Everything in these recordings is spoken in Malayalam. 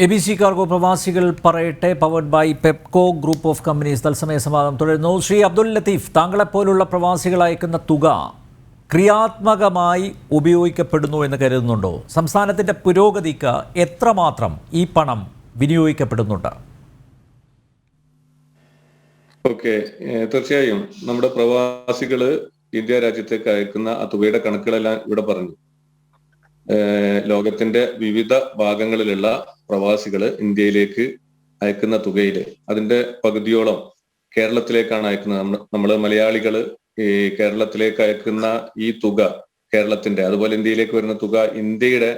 ABC കാർഗോ പ്രവാസികൾ പറയട്ടെ powered by Pepco group of companies തത്സമയ സംവാദം തുടരുന്നു. ശ്രീ അബ്ദുൽ ലത്തീഫ്, താങ്കളെപ്പോലുള്ള പ്രവാസികൾ അയക്കുന്ന തുക ക്രിയാത്മകമായി ഉപയോഗിക്കപ്പെടുന്നു എന്ന് കരുതുന്നുണ്ടോ? സംസ്ഥാനത്തിൻ്റെ പുരോഗതിക്ക് എത്രമാത്രം ഈ പണം വിനിയോഗിക്കപ്പെടുന്നുണ്ട്? ഓക്കെ, തീർച്ചയായും നമ്മുടെ പ്രവാസികള് ഇന്ത്യ രാജ്യത്തേക്ക് അയക്കുന്ന ആ തുകയുടെ കണക്കുകളെല്ലാം ഇവിടെ പറഞ്ഞു. ലോകത്തിന്റെ വിവിധ ഭാഗങ്ങളിലുള്ള പ്രവാസികള് ഇന്ത്യയിലേക്ക് അയക്കുന്ന തുകയില് അതിന്റെ പകുതിയോളം കേരളത്തിലേക്കാണ് അയക്കുന്നത്. നമ്മള് മലയാളികള് ഈ കേരളത്തിലേക്ക് അയക്കുന്ന ഈ തുക കേരളത്തിന്റെ, അതുപോലെ ഇന്ത്യയിലേക്ക് വരുന്ന തുക ഇന്ത്യയുടെ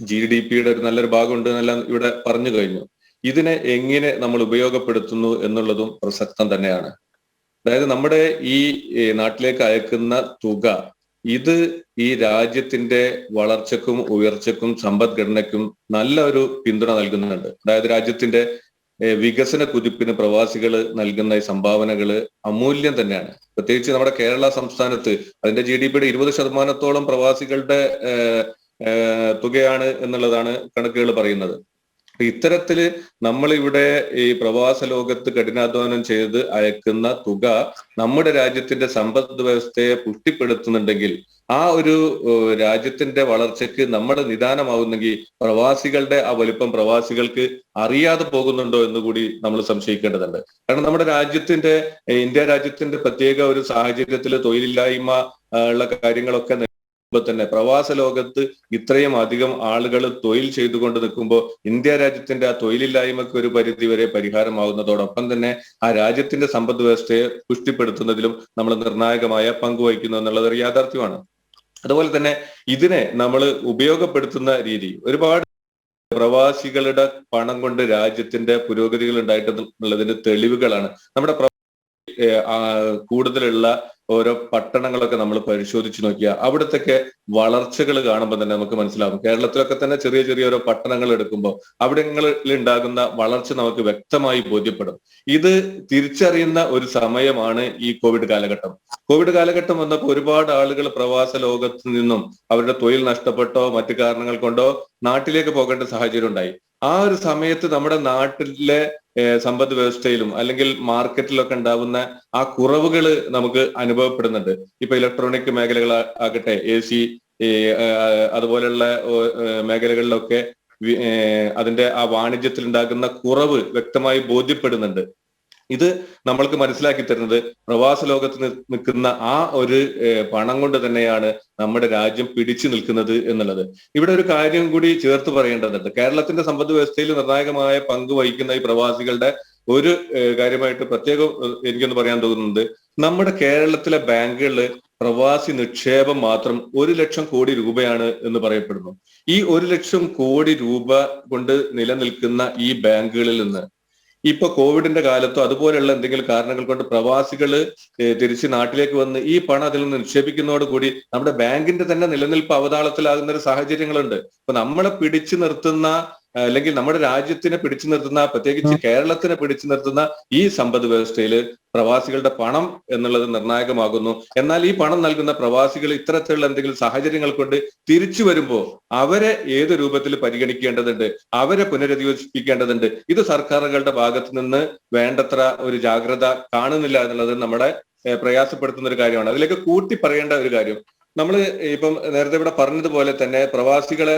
GDP-യുടെ ഒരു നല്ലൊരു ഭാഗമുണ്ട് എന്നെല്ലാം ഇവിടെ പറഞ്ഞു കഴിഞ്ഞു. ഇതിനെ എങ്ങനെ നമ്മൾ ഉപയോഗപ്പെടുത്തുന്നു എന്നുള്ളതും പ്രസക്തം തന്നെയാണ്. അതായത് നമ്മുടെ ഈ നാട്ടിലേക്ക് അയക്കുന്ന തുക ഇത് ഈ രാജ്യത്തിന്റെ വളർച്ചക്കും ഉയർച്ചക്കും സമ്പദ്ഘടനയ്ക്കും നല്ല ഒരു പിന്തുണ നൽകുന്നുണ്ട്. അതായത് രാജ്യത്തിന്റെ വികസന കുതിപ്പിന് പ്രവാസികൾ നൽകുന്ന ഈ സംഭാവനകള് അമൂല്യം തന്നെയാണ്. പ്രത്യേകിച്ച് നമ്മുടെ കേരള സംസ്ഥാനത്ത് അതിന്റെ GDP-യുടെ 20% പ്രവാസികളുടെ തുകയാണ് എന്നുള്ളതാണ് കണക്കുകൾ പറയുന്നത്. ഇത്തരത്തില് നമ്മളിവിടെ ഈ പ്രവാസ ലോകത്ത് കഠിനാധ്വാനം ചെയ്ത് അയക്കുന്ന തുക നമ്മുടെ രാജ്യത്തിന്റെ സമ്പദ് വ്യവസ്ഥയെ പുഷ്ടിപ്പെടുത്തുന്നുണ്ടെങ്കിൽ, ആ ഒരു രാജ്യത്തിന്റെ വളർച്ചയ്ക്ക് നമ്മുടെ നിദാനമാവുന്നെങ്കിൽ പ്രവാസികളുടെ ആ വലിപ്പം പ്രവാസികൾക്ക് അറിയാതെ പോകുന്നുണ്ടോ എന്ന് കൂടി നമ്മൾ സംശയിക്കേണ്ടതുണ്ട്. കാരണം നമ്മുടെ രാജ്യത്തിന്റെ, ഇന്ത്യ രാജ്യത്തിന്റെ പ്രത്യേക ഒരു സാഹചര്യത്തിൽ തൊഴിലില്ലായ്മ ഉള്ള കാര്യങ്ങളൊക്കെ തന്നെ പ്രവാസ ലോകത്ത് ഇത്രയും അധികം ആളുകൾ തൊഴിൽ ചെയ്തുകൊണ്ട് നിൽക്കുമ്പോൾ ഇന്ത്യ രാജ്യത്തിന്റെ ആ തൊഴിലില്ലായ്മയ്ക്ക് ഒരു പരിധി വരെ പരിഹാരമാകുന്നതോടൊപ്പം തന്നെ ആ രാജ്യത്തിന്റെ സമ്പദ് വ്യവസ്ഥയെ പുഷ്ടിപ്പെടുത്തുന്നതിലും നമ്മൾ നിർണായകമായ പങ്കുവഹിക്കുന്നു എന്നുള്ളത് ഒരു യാഥാർത്ഥ്യമാണ്. അതുപോലെ തന്നെ ഇതിനെ നമ്മൾ ഉപയോഗപ്പെടുത്തുന്ന രീതി, ഒരുപാട് പ്രവാസികളുടെ പണം കൊണ്ട് രാജ്യത്തിന്റെ പുരോഗതികൾ ഉണ്ടായിട്ടുള്ളതിന്റെ തെളിവുകളാണ്. നമ്മുടെ കൂടുതലുള്ള ഓരോ പട്ടണങ്ങളൊക്കെ നമ്മൾ പരിശോധിച്ച് നോക്കിയാൽ അവിടത്തൊക്കെ വളർച്ചകൾ കാണുമ്പോൾ തന്നെ നമുക്ക് മനസ്സിലാകും. കേരളത്തിലൊക്കെ തന്നെ ചെറിയ ചെറിയ ഓരോ പട്ടണങ്ങൾ എടുക്കുമ്പോൾ അവിടങ്ങളിൽ ഉണ്ടാകുന്ന വളർച്ച നമുക്ക് വ്യക്തമായി ബോധ്യപ്പെടും. ഇത് തിരിച്ചറിയുന്ന ഒരു സമയമാണ് ഈ കോവിഡ് കാലഘട്ടം. കോവിഡ് കാലഘട്ടം വന്നപ്പോൾ ഒരുപാട് ആളുകൾ പ്രവാസ ലോകത്ത് നിന്നും അവരുടെ തൊഴിൽ നഷ്ടപ്പെട്ടോ മറ്റു കാരണങ്ങൾ കൊണ്ടോ നാട്ടിലേക്ക് പോകേണ്ട സാഹചര്യം ഉണ്ടായി. ആ ഒരു സമയത്ത് നമ്മുടെ നാട്ടിലെ സമ്പദ് വ്യവസ്ഥയിലും അല്ലെങ്കിൽ മാർക്കറ്റിലൊക്കെ ഉണ്ടാവുന്ന ആ കുറവുകൾ നമുക്ക് അനുഭവപ്പെടുന്നുണ്ട്. ഇപ്പൊ ഇലക്ട്രോണിക് മേഖലകളാകട്ടെ, AC അതുപോലെയുള്ള മേഖലകളിലൊക്കെ അതിന്റെ ആ വാണിജ്യത്തിൽ ഉണ്ടാകുന്ന കുറവ് വ്യക്തമായി ബോധ്യപ്പെടുന്നുണ്ട്. ഇത് നമ്മൾക്ക് മനസ്സിലാക്കി തരുന്നത് പ്രവാസ ലോകത്ത് നിൽക്കുന്ന ആ ഒരു പണം കൊണ്ട് തന്നെയാണ് നമ്മുടെ രാജ്യം പിടിച്ചു നിൽക്കുന്നത് എന്നുള്ളത്. ഇവിടെ ഒരു കാര്യം കൂടി ചേർത്ത് പറയേണ്ടതുണ്ട്. കേരളത്തിന്റെ സമ്പദ് വ്യവസ്ഥയിൽ നിർണായകമായ പങ്ക് വഹിക്കുന്ന ഈ പ്രവാസികളുടെ ഒരു കാര്യമായിട്ട് പ്രത്യേകം എനിക്കൊന്ന് പറയാൻ തോന്നുന്നത്, നമ്മുടെ കേരളത്തിലെ ബാങ്കുകളിൽ പ്രവാസി നിക്ഷേപം മാത്രം 1 ലക്ഷം കോടി രൂപയാണ് എന്ന് പറയപ്പെടുന്നു. ഈ 1 ലക്ഷം കോടി രൂപ കൊണ്ട് നിലനിൽക്കുന്ന ഈ ബാങ്കുകളിൽ നിന്ന് ഇപ്പൊ കോവിഡിന്റെ കാലത്തോ അതുപോലെയുള്ള എന്തെങ്കിലും കാരണങ്ങൾ കൊണ്ട് പ്രവാസികള് തിരിച്ച് നാട്ടിലേക്ക് വന്ന് ഈ പണം അതിൽ നിന്ന് നിക്ഷേപിക്കുന്നതോടുകൂടി നമ്മുടെ ബാങ്കിന്റെ തന്നെ നിലനിൽപ്പ് അവതാളത്തിലാകുന്ന ഒരു സാഹചര്യങ്ങളുണ്ട്. ഇപ്പൊ നമ്മളെ പിടിച്ചു നിർത്തുന്ന, അല്ലെങ്കിൽ നമ്മുടെ രാജ്യത്തിനെ പിടിച്ചു നിർത്തുന്ന, പ്രത്യേകിച്ച് കേരളത്തിനെ പിടിച്ചു നിർത്തുന്ന ഈ സമ്പദ് വ്യവസ്ഥയിൽ പ്രവാസികളുടെ പണം എന്നുള്ളത് നിർണായകമാകുന്നു. എന്നാൽ ഈ പണം നൽകുന്ന പ്രവാസികൾ ഇത്തരത്തിലുള്ള എന്തെങ്കിലും സാഹചര്യങ്ങൾ കൊണ്ട് തിരിച്ചു വരുമ്പോൾ അവരെ ഏത് രൂപത്തിൽ പരിഗണിക്കേണ്ടതുണ്ട്, അവരെ പുനരധിവസിപ്പിക്കേണ്ടതുണ്ട്. ഇത് സർക്കാരുകളുടെ ഭാഗത്ത് നിന്ന് വേണ്ടത്ര ഒരു ജാഗ്രത കാണുന്നില്ല എന്നുള്ളത് നമ്മളെ പ്രയാസപ്പെടുത്തുന്ന ഒരു കാര്യമാണ്. അതിലേക്ക് കൂട്ടി പറയേണ്ട ഒരു കാര്യം, നമ്മൾ ഇപ്പം നേരത്തെ ഇവിടെ പറഞ്ഞതുപോലെ തന്നെ പ്രവാസികളെ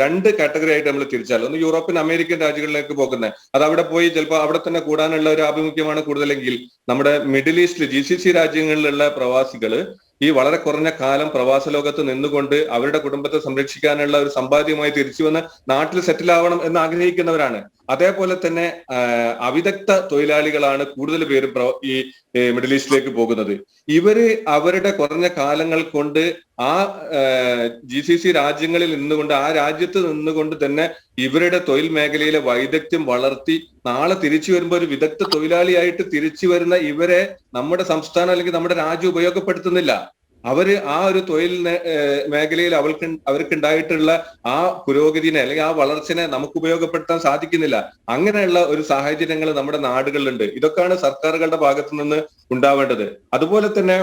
2 കാറ്റഗറി ആയിട്ട് നമ്മൾ തിരിച്ചാൽ, ഒന്ന് യൂറോപ്യൻ അമേരിക്കൻ രാജ്യങ്ങളിലേക്ക് പോകുന്നത്, അത് അവിടെ പോയി ചിലപ്പോൾ അവിടെ തന്നെ കൂടാനുള്ള ഒരു ആഭിമുഖ്യമാണ് കൂടുതലെങ്കിൽ, നമ്മുടെ മിഡിൽ ഈസ്റ്റിൽ GCC രാജ്യങ്ങളിലുള്ള പ്രവാസികള് ഈ വളരെ കുറഞ്ഞ കാലം പ്രവാസ ലോകത്ത് നിന്നുകൊണ്ട് അവരുടെ കുടുംബത്തെ സംരക്ഷിക്കാനുള്ള ഒരു സമ്പാദ്യമായി തിരിച്ചു വന്ന് നാട്ടിൽ സെറ്റിൽ ആവണം എന്ന് ആഗ്രഹിക്കുന്നവരാണ്. അതേപോലെ തന്നെ അവിദഗ്ധ തൊഴിലാളികളാണ് കൂടുതൽ പേരും ഈ മിഡിൽ ഈസ്റ്റിലേക്ക് പോകുന്നത്. ഇവര് അവരുടെ കുറഞ്ഞ കാലങ്ങൾ കൊണ്ട് ആ GCC രാജ്യങ്ങളിൽ നിന്നുകൊണ്ട്, ആ രാജ്യത്ത് നിന്നുകൊണ്ട് തന്നെ ഇവരുടെ തൊഴിൽ മേഖലയിലെ വൈദഗ്ധ്യം വളർത്തി നാളെ തിരിച്ചു വരുമ്പോൾ ഒരു വിദഗ്ധ തൊഴിലാളിയായിട്ട് തിരിച്ചു വരുന്ന ഇവരെ നമ്മുടെ സംസ്ഥാനം അല്ലെങ്കിൽ നമ്മുടെ രാജ്യം ഉപയോഗപ്പെടുത്തുന്നില്ല. അവര് ആ ഒരു തൊഴിൽ മേഖലയിൽ അവർക്കുണ്ടായിട്ടുള്ള ആ പുരോഗതിനെ അല്ലെങ്കിൽ ആ വളർച്ചനെ നമുക്ക് ഉപയോഗപ്പെടുത്താൻ സാധിക്കുന്നില്ല. അങ്ങനെയുള്ള ഒരു സാഹചര്യങ്ങൾ നമ്മുടെ നാടുകളിലുണ്ട്. ഇതൊക്കെയാണ് സർക്കാരുകളുടെ ഭാഗത്തു നിന്ന് ഉണ്ടാവേണ്ടത്. അതുപോലെ തന്നെ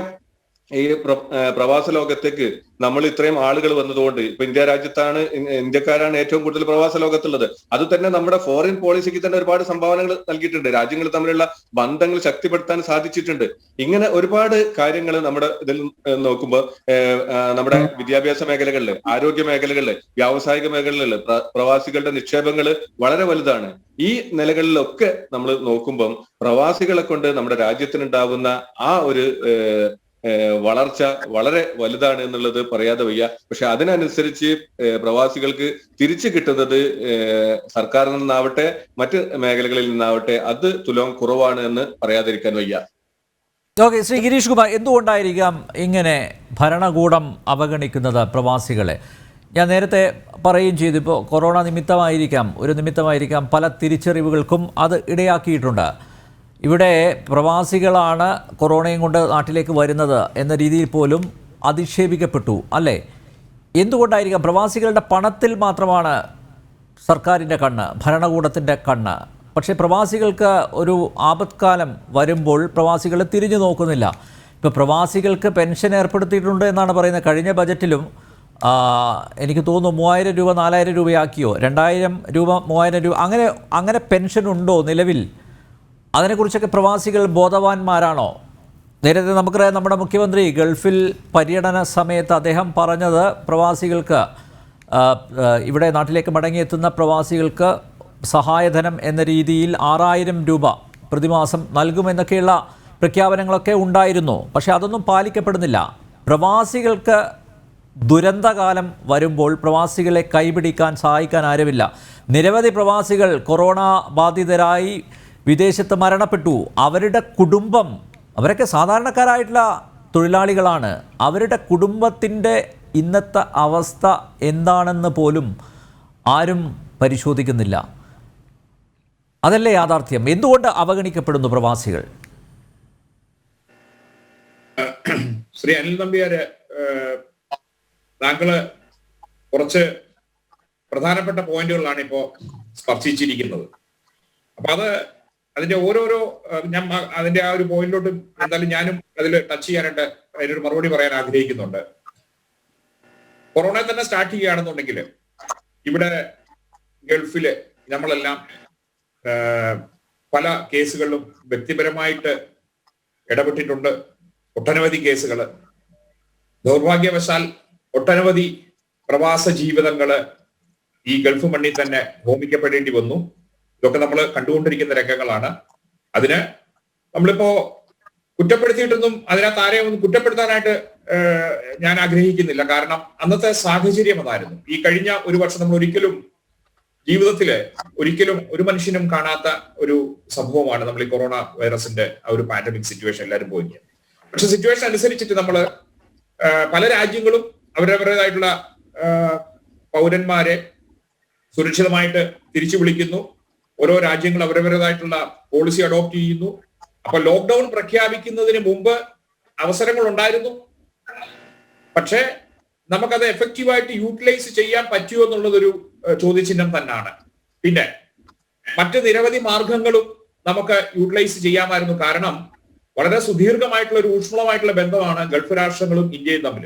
ഈ പ്രവാസ ലോകത്തേക്ക് നമ്മൾ ഇത്രയും ആളുകൾ വന്നതുകൊണ്ട് ഇപ്പൊ ഇന്ത്യ രാജ്യത്താണ്, ഇന്ത്യക്കാരാണ് ഏറ്റവും കൂടുതൽ പ്രവാസ ലോകത്തുള്ളത്. അത് തന്നെ നമ്മുടെ ഫോറിൻ പോളിസിക്ക് തന്നെ ഒരുപാട് സംഭാവനകൾ നൽകിയിട്ടുണ്ട്. രാജ്യങ്ങൾ തമ്മിലുള്ള ബന്ധങ്ങൾ ശക്തിപ്പെടുത്താൻ സാധിച്ചിട്ടുണ്ട്. ഇങ്ങനെ ഒരുപാട് കാര്യങ്ങൾ നമ്മുടെ ഇതിൽ നോക്കുമ്പോൾ നമ്മുടെ വിദ്യാഭ്യാസ മേഖലകളില്, ആരോഗ്യ മേഖലകളില്, വ്യാവസായിക മേഖലകളില് പ്രവാസികളുടെ നിക്ഷേപങ്ങൾ വളരെ വലുതാണ്. ഈ നിലകളിലൊക്കെ നമ്മൾ നോക്കുമ്പം പ്രവാസികളെ കൊണ്ട് നമ്മുടെ രാജ്യത്തിനുണ്ടാവുന്ന ആ ഒരു വളർച്ച വളരെ വലുതാണ് എന്നുള്ളത് പറയാതെ വയ്യ. പക്ഷെ അതിനനുസരിച്ച് പ്രവാസികൾക്ക് തിരിച്ചു കിട്ടുന്നത് സർക്കാരിൽ നിന്നാവട്ടെ മറ്റ് മേഖലകളിൽ നിന്നാവട്ടെ അത് തുലോം കുറവാണ് എന്ന് പറയാതിരിക്കാൻ വയ്യ. ഓക്കെ, ശ്രീ ഗിരീഷ് കുമാർ, എന്തുകൊണ്ടായിരിക്കാം ഇങ്ങനെ ഭരണകൂടം അവഗണിക്കുന്നത് പ്രവാസികളെ? ഞാൻ നേരത്തെ പറയുകയും ചെയ്തു, ഇപ്പോൾ കൊറോണ നിമിത്തമായിരിക്കാം പല തിരിച്ചറിവുകൾക്കും അത് ഇടയാക്കിയിട്ടുണ്ട്. ഇവിടെ പ്രവാസികളാണ് കൊറോണയും കൊണ്ട് നാട്ടിലേക്ക് വരുന്നത് എന്ന രീതിയിൽ പോലും അധിക്ഷേപിക്കപ്പെട്ടു അല്ലേ? എന്തുകൊണ്ടായിരിക്കാം പ്രവാസികളുടെ പണത്തിൽ മാത്രമാണ് സർക്കാരിൻ്റെ കണ്ണ്, ഭരണകൂടത്തിൻ്റെ കണ്ണ്? പക്ഷേ പ്രവാസികൾക്ക് ഒരു ആപത്കാലം വരുമ്പോൾ പ്രവാസികൾ തിരിഞ്ഞു നോക്കുന്നില്ല. ഇപ്പോൾ പ്രവാസികൾക്ക് പെൻഷൻ ഏർപ്പെടുത്തിയിട്ടുണ്ട് എന്നാണ് പറയുന്നത്. കഴിഞ്ഞ ബജറ്റിലും എനിക്ക് തോന്നുന്നു 3000 രൂപ 4000 രൂപയാക്കിയോ, 2000 രൂപ 3000 രൂപ, അങ്ങനെ പെൻഷൻ ഉണ്ടോ നിലവിൽ? അതിനെക്കുറിച്ചൊക്കെ പ്രവാസികൾ ബോധവാന്മാരാണോ? നേരത്തെ നമുക്കറിയാം, നമ്മുടെ മുഖ്യമന്ത്രി ഗൾഫിൽ പര്യടന സമയത്ത് അദ്ദേഹം പറഞ്ഞത് പ്രവാസികൾക്ക്, ഇവിടെ നാട്ടിലേക്ക് മടങ്ങിയെത്തുന്ന പ്രവാസികൾക്ക് സഹായധനം എന്ന രീതിയിൽ 6000 രൂപ പ്രതിമാസം നൽകുമെന്നൊക്കെയുള്ള പ്രഖ്യാപനങ്ങളൊക്കെ ഉണ്ടായിരുന്നു. പക്ഷേ അതൊന്നും പാലിക്കപ്പെടുന്നില്ല. പ്രവാസികൾക്ക് ദുരന്തകാലം വരുമ്പോൾ പ്രവാസികളെ കൈപിടിക്കാൻ സഹായിക്കാൻ ആരുമില്ല. നിരവധി പ്രവാസികൾ കൊറോണ ബാധിതരായി വിദേശത്ത് മരണപ്പെട്ടു. അവരുടെ കുടുംബം, അവരൊക്കെ സാധാരണക്കാരായിട്ടുള്ള തൊഴിലാളികളാണ്. അവരുടെ കുടുംബത്തിൻ്റെ ഇന്നത്തെ അവസ്ഥ എന്താണെന്ന് പോലും ആരും പരിശോധിക്കുന്നില്ല. അതല്ലേ യാഥാർത്ഥ്യം? എന്തുകൊണ്ട് അവഗണിക്കപ്പെടുന്നു പ്രവാസികൾ? ശ്രീ അനിൽ നമ്പ്യാര്, താങ്കള് കുറച്ച് പ്രധാനപ്പെട്ട പോയിന്റുകളാണ് ഇപ്പോ സ്പർശിച്ചിരിക്കുന്നത്. അപ്പൊ അതിന്റെ ഓരോരോ ഞാൻ അതിന്റെ ആ ഒരു പോയിന്റിലോട്ട് എന്തായാലും ഞാനും അതിൽ ടച്ച് ചെയ്യാനായിട്ട് അതിനൊരു മറുപടി പറയാൻ ആഗ്രഹിക്കുന്നുണ്ട്. കൊറോണ തന്നെ സ്റ്റാർട്ട് ചെയ്യുകയാണെന്നുണ്ടെങ്കിൽ ഇവിടെ ഗൾഫില് നമ്മളെല്ലാം പല കേസുകളിലും വ്യക്തിപരമായിട്ട് ഇടപെട്ടിട്ടുണ്ട്. ഒട്ടനവധി കേസുകൾ, ദൗർഭാഗ്യവശാൽ ഒട്ടനവധി പ്രവാസ ജീവിതങ്ങള് ഈ ഗൾഫ് മണ്ണിൽ തന്നെ ഹോമിക്കപ്പെടേണ്ടി വന്നു. ഇതൊക്കെ നമ്മൾ കണ്ടുകൊണ്ടിരിക്കുന്ന രംഗങ്ങളാണ്. അതിന് നമ്മളിപ്പോ കുറ്റപ്പെടുത്തിയിട്ടൊന്നും അതിനകത്ത് ആരെയും ഒന്നും കുറ്റപ്പെടുത്താനായിട്ട് ഞാൻ ആഗ്രഹിക്കുന്നില്ല. കാരണം അന്നത്തെ സാഹചര്യം അതായിരുന്നു. ഈ കഴിഞ്ഞ ഒരു വർഷം നമ്മൾ ജീവിതത്തില് ഒരിക്കലും ഒരു മനുഷ്യനും കാണാത്ത ഒരു സംഭവമാണ് നമ്മൾ ഈ കൊറോണ വൈറസിന്റെ ആ ഒരു പാൻഡമിക് സിറ്റുവേഷൻ എല്ലാവരും പോയി. പക്ഷെ സിറ്റുവേഷൻ അനുസരിച്ചിട്ട് നമ്മള് പല രാജ്യങ്ങളും അവരവരുടേതായിട്ടുള്ള പൗരന്മാരെ സുരക്ഷിതമായിട്ട് തിരിച്ചു വിളിക്കുന്നു. ഓരോ രാജ്യങ്ങൾ അവരവരുടേതായിട്ടുള്ള പോളിസി അഡോപ്റ്റ് ചെയ്യുന്നു. അപ്പൊ ലോക്ക്ഡൌൺ പ്രഖ്യാപിക്കുന്നതിന് മുമ്പ് അവസരങ്ങൾ ഉണ്ടായിരുന്നു. പക്ഷെ നമുക്കത് എഫക്റ്റീവായിട്ട് യൂട്ടിലൈസ് ചെയ്യാൻ പറ്റുമോ എന്നുള്ളതൊരു ചോദ്യചിഹ്നം തന്നെയാണ്. പിന്നെ മറ്റ് നിരവധി മാർഗങ്ങളും നമുക്ക് യൂട്ടിലൈസ് ചെയ്യാമായിരുന്നു. കാരണം വളരെ സുദീർഘമായിട്ടുള്ള ഒരു ഊഷ്മളമായിട്ടുള്ള ബന്ധമാണ് ഗൾഫ് രാഷ്ട്രങ്ങളും ഇന്ത്യയും തമ്മിൽ.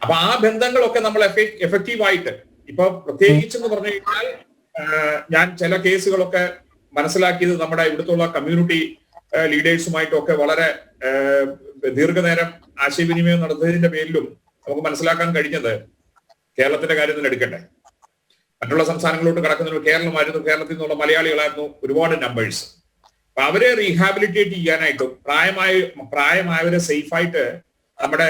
അപ്പൊ ആ ബന്ധങ്ങളൊക്കെ നമ്മൾ എഫക്റ്റീവായിട്ട് ഇപ്പൊ പ്രത്യേകിച്ചെന്ന് പറഞ്ഞു കഴിഞ്ഞാൽ ഞാൻ ചില കേസുകളൊക്കെ മനസ്സിലാക്കിയത് നമ്മുടെ ഇവിടുത്തുള്ള കമ്മ്യൂണിറ്റി ലീഡേഴ്സുമായിട്ടൊക്കെ വളരെ ദീർഘനേരം ആശയവിനിമയം നടത്തുന്നതിന്റെ പേരിലും നമുക്ക് മനസ്സിലാക്കാൻ കഴിഞ്ഞത്, കേരളത്തിന്റെ കാര്യം തന്നെ എടുക്കട്ടെ, മറ്റുള്ള സംസ്ഥാനങ്ങളിലോട്ട് കടക്കുന്നതിന് കേരളമായിരുന്നു, കേരളത്തിൽ നിന്നുള്ള മലയാളികളായിരുന്നു ഒരുപാട് നമ്പേഴ്സ്. അപ്പൊ അവരെ റീഹാബിലിറ്റേറ്റ് ചെയ്യാനായിട്ടും പ്രായമായവരെ സേഫായിട്ട് നമ്മുടെ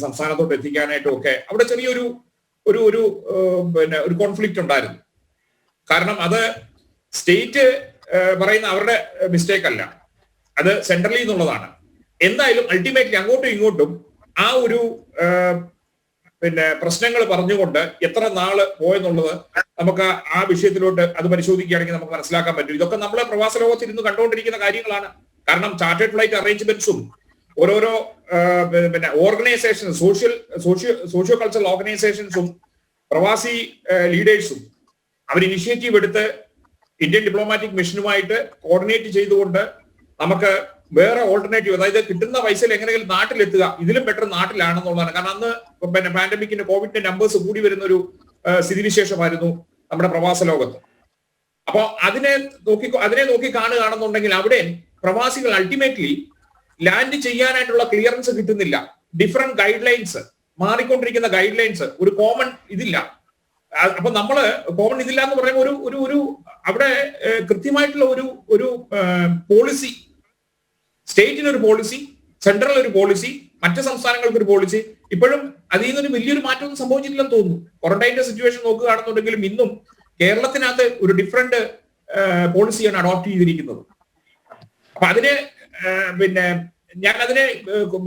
സംസ്ഥാനത്തോട്ട് എത്തിക്കാനായിട്ടും ഒക്കെ അവിടെ ചെറിയൊരു ഒരു കോൺഫ്ലിക്റ്റ് ഉണ്ടായിരുന്നു. കാരണം അത് സ്റ്റേറ്റ് പറയുന്ന അവരുടെ മിസ്റ്റേക്ക് അല്ല, അത് സെൻട്രലിൽ നിന്നുള്ളതാണ്. എന്തായാലും അൾട്ടിമേറ്റ്ലി അങ്ങോട്ടും ഇങ്ങോട്ടും ആ ഒരു പ്രശ്നങ്ങൾ പറഞ്ഞുകൊണ്ട് എത്ര നാള് പോയെന്നുള്ളത് നമുക്ക് ആ വിഷയത്തിലോട്ട് അത് പരിശോധിക്കുകയാണെങ്കിൽ നമുക്ക് മനസ്സിലാക്കാൻ പറ്റും. ഇതൊക്കെ നമ്മളെ പ്രവാസ ലോകത്തിൽ ഇരുന്ന് കണ്ടുകൊണ്ടിരിക്കുന്ന കാര്യങ്ങളാണ്. കാരണം ചാർട്ടേഡ് ഫ്ലൈറ്റ് അറേഞ്ച്മെന്റ്സും ഓരോരോ ഓർഗനൈസേഷൻ സോഷ്യോ കൾച്ചറൽ ഓർഗനൈസേഷൻസും പ്രവാസി ലീഡേഴ്സും അവർ ഇനിഷ്യേറ്റീവ് എടുത്ത് ഇന്ത്യൻ ഡിപ്ലോമാറ്റിക് മിഷനുമായിട്ട് കോർഡിനേറ്റ് ചെയ്തുകൊണ്ട് നമുക്ക് വേറെ ഓൾട്ടർനേറ്റീവ്, അതായത് കിട്ടുന്ന പൈസയിൽ എങ്ങനെയെങ്കിലും നാട്ടിലെത്തുക, ഇതിലും ബെറ്റർ നാട്ടിലാണെന്നുള്ളതാണ്. കാരണം അന്ന് പിന്നെ പാൻഡമിക്കിന്റെ കോവിഡിന്റെ നമ്പേഴ്സ് കൂടി വരുന്ന ഒരു സ്ഥിതിവിശേഷമായിരുന്നു നമ്മുടെ പ്രവാസ ലോകത്ത്. അപ്പൊ അതിനെ നോക്കി കാണുകയാണെന്നുണ്ടെങ്കിൽ അവിടെ പ്രവാസികൾ അൾട്ടിമേറ്റ്ലി ലാൻഡ് ചെയ്യാനായിട്ടുള്ള ക്ലിയറൻസ് കിട്ടുന്നില്ല. ഡിഫറെന്റ് ഗൈഡ് ലൈൻസ്, മാറിക്കൊണ്ടിരിക്കുന്ന ഗൈഡ് ലൈൻസ്, ഒരു കോമൺ ഇതില്ല. അപ്പൊ നമ്മള് കോമൺ ഇതില്ല എന്ന് പറയുമ്പോൾ ഒരു അവിടെ കൃത്യമായിട്ടുള്ള ഒരു പോളിസി, സ്റ്റേറ്റിന് ഒരു പോളിസി, സെൻട്രൽ ഒരു പോളിസി, മറ്റ് സംസ്ഥാനങ്ങൾക്ക് ഒരു പോളിസി, ഇപ്പോഴും അതിൽ നിന്നൊരു വലിയൊരു മാറ്റമൊന്നും സംഭവിച്ചിട്ടില്ലെന്ന് തോന്നുന്നു. ക്വാറന്റൈൻ്റെ സിറ്റുവേഷൻ നോക്കുകയാണെന്നുണ്ടെങ്കിലും ഇന്നും കേരളത്തിനകത്ത് ഒരു ഡിഫറെന്റ് പോളിസിയാണ് അഡോപ്റ്റ് ചെയ്തിരിക്കുന്നത്. അപ്പൊ അതിനെ പിന്നെ ഞാൻ അതിനെ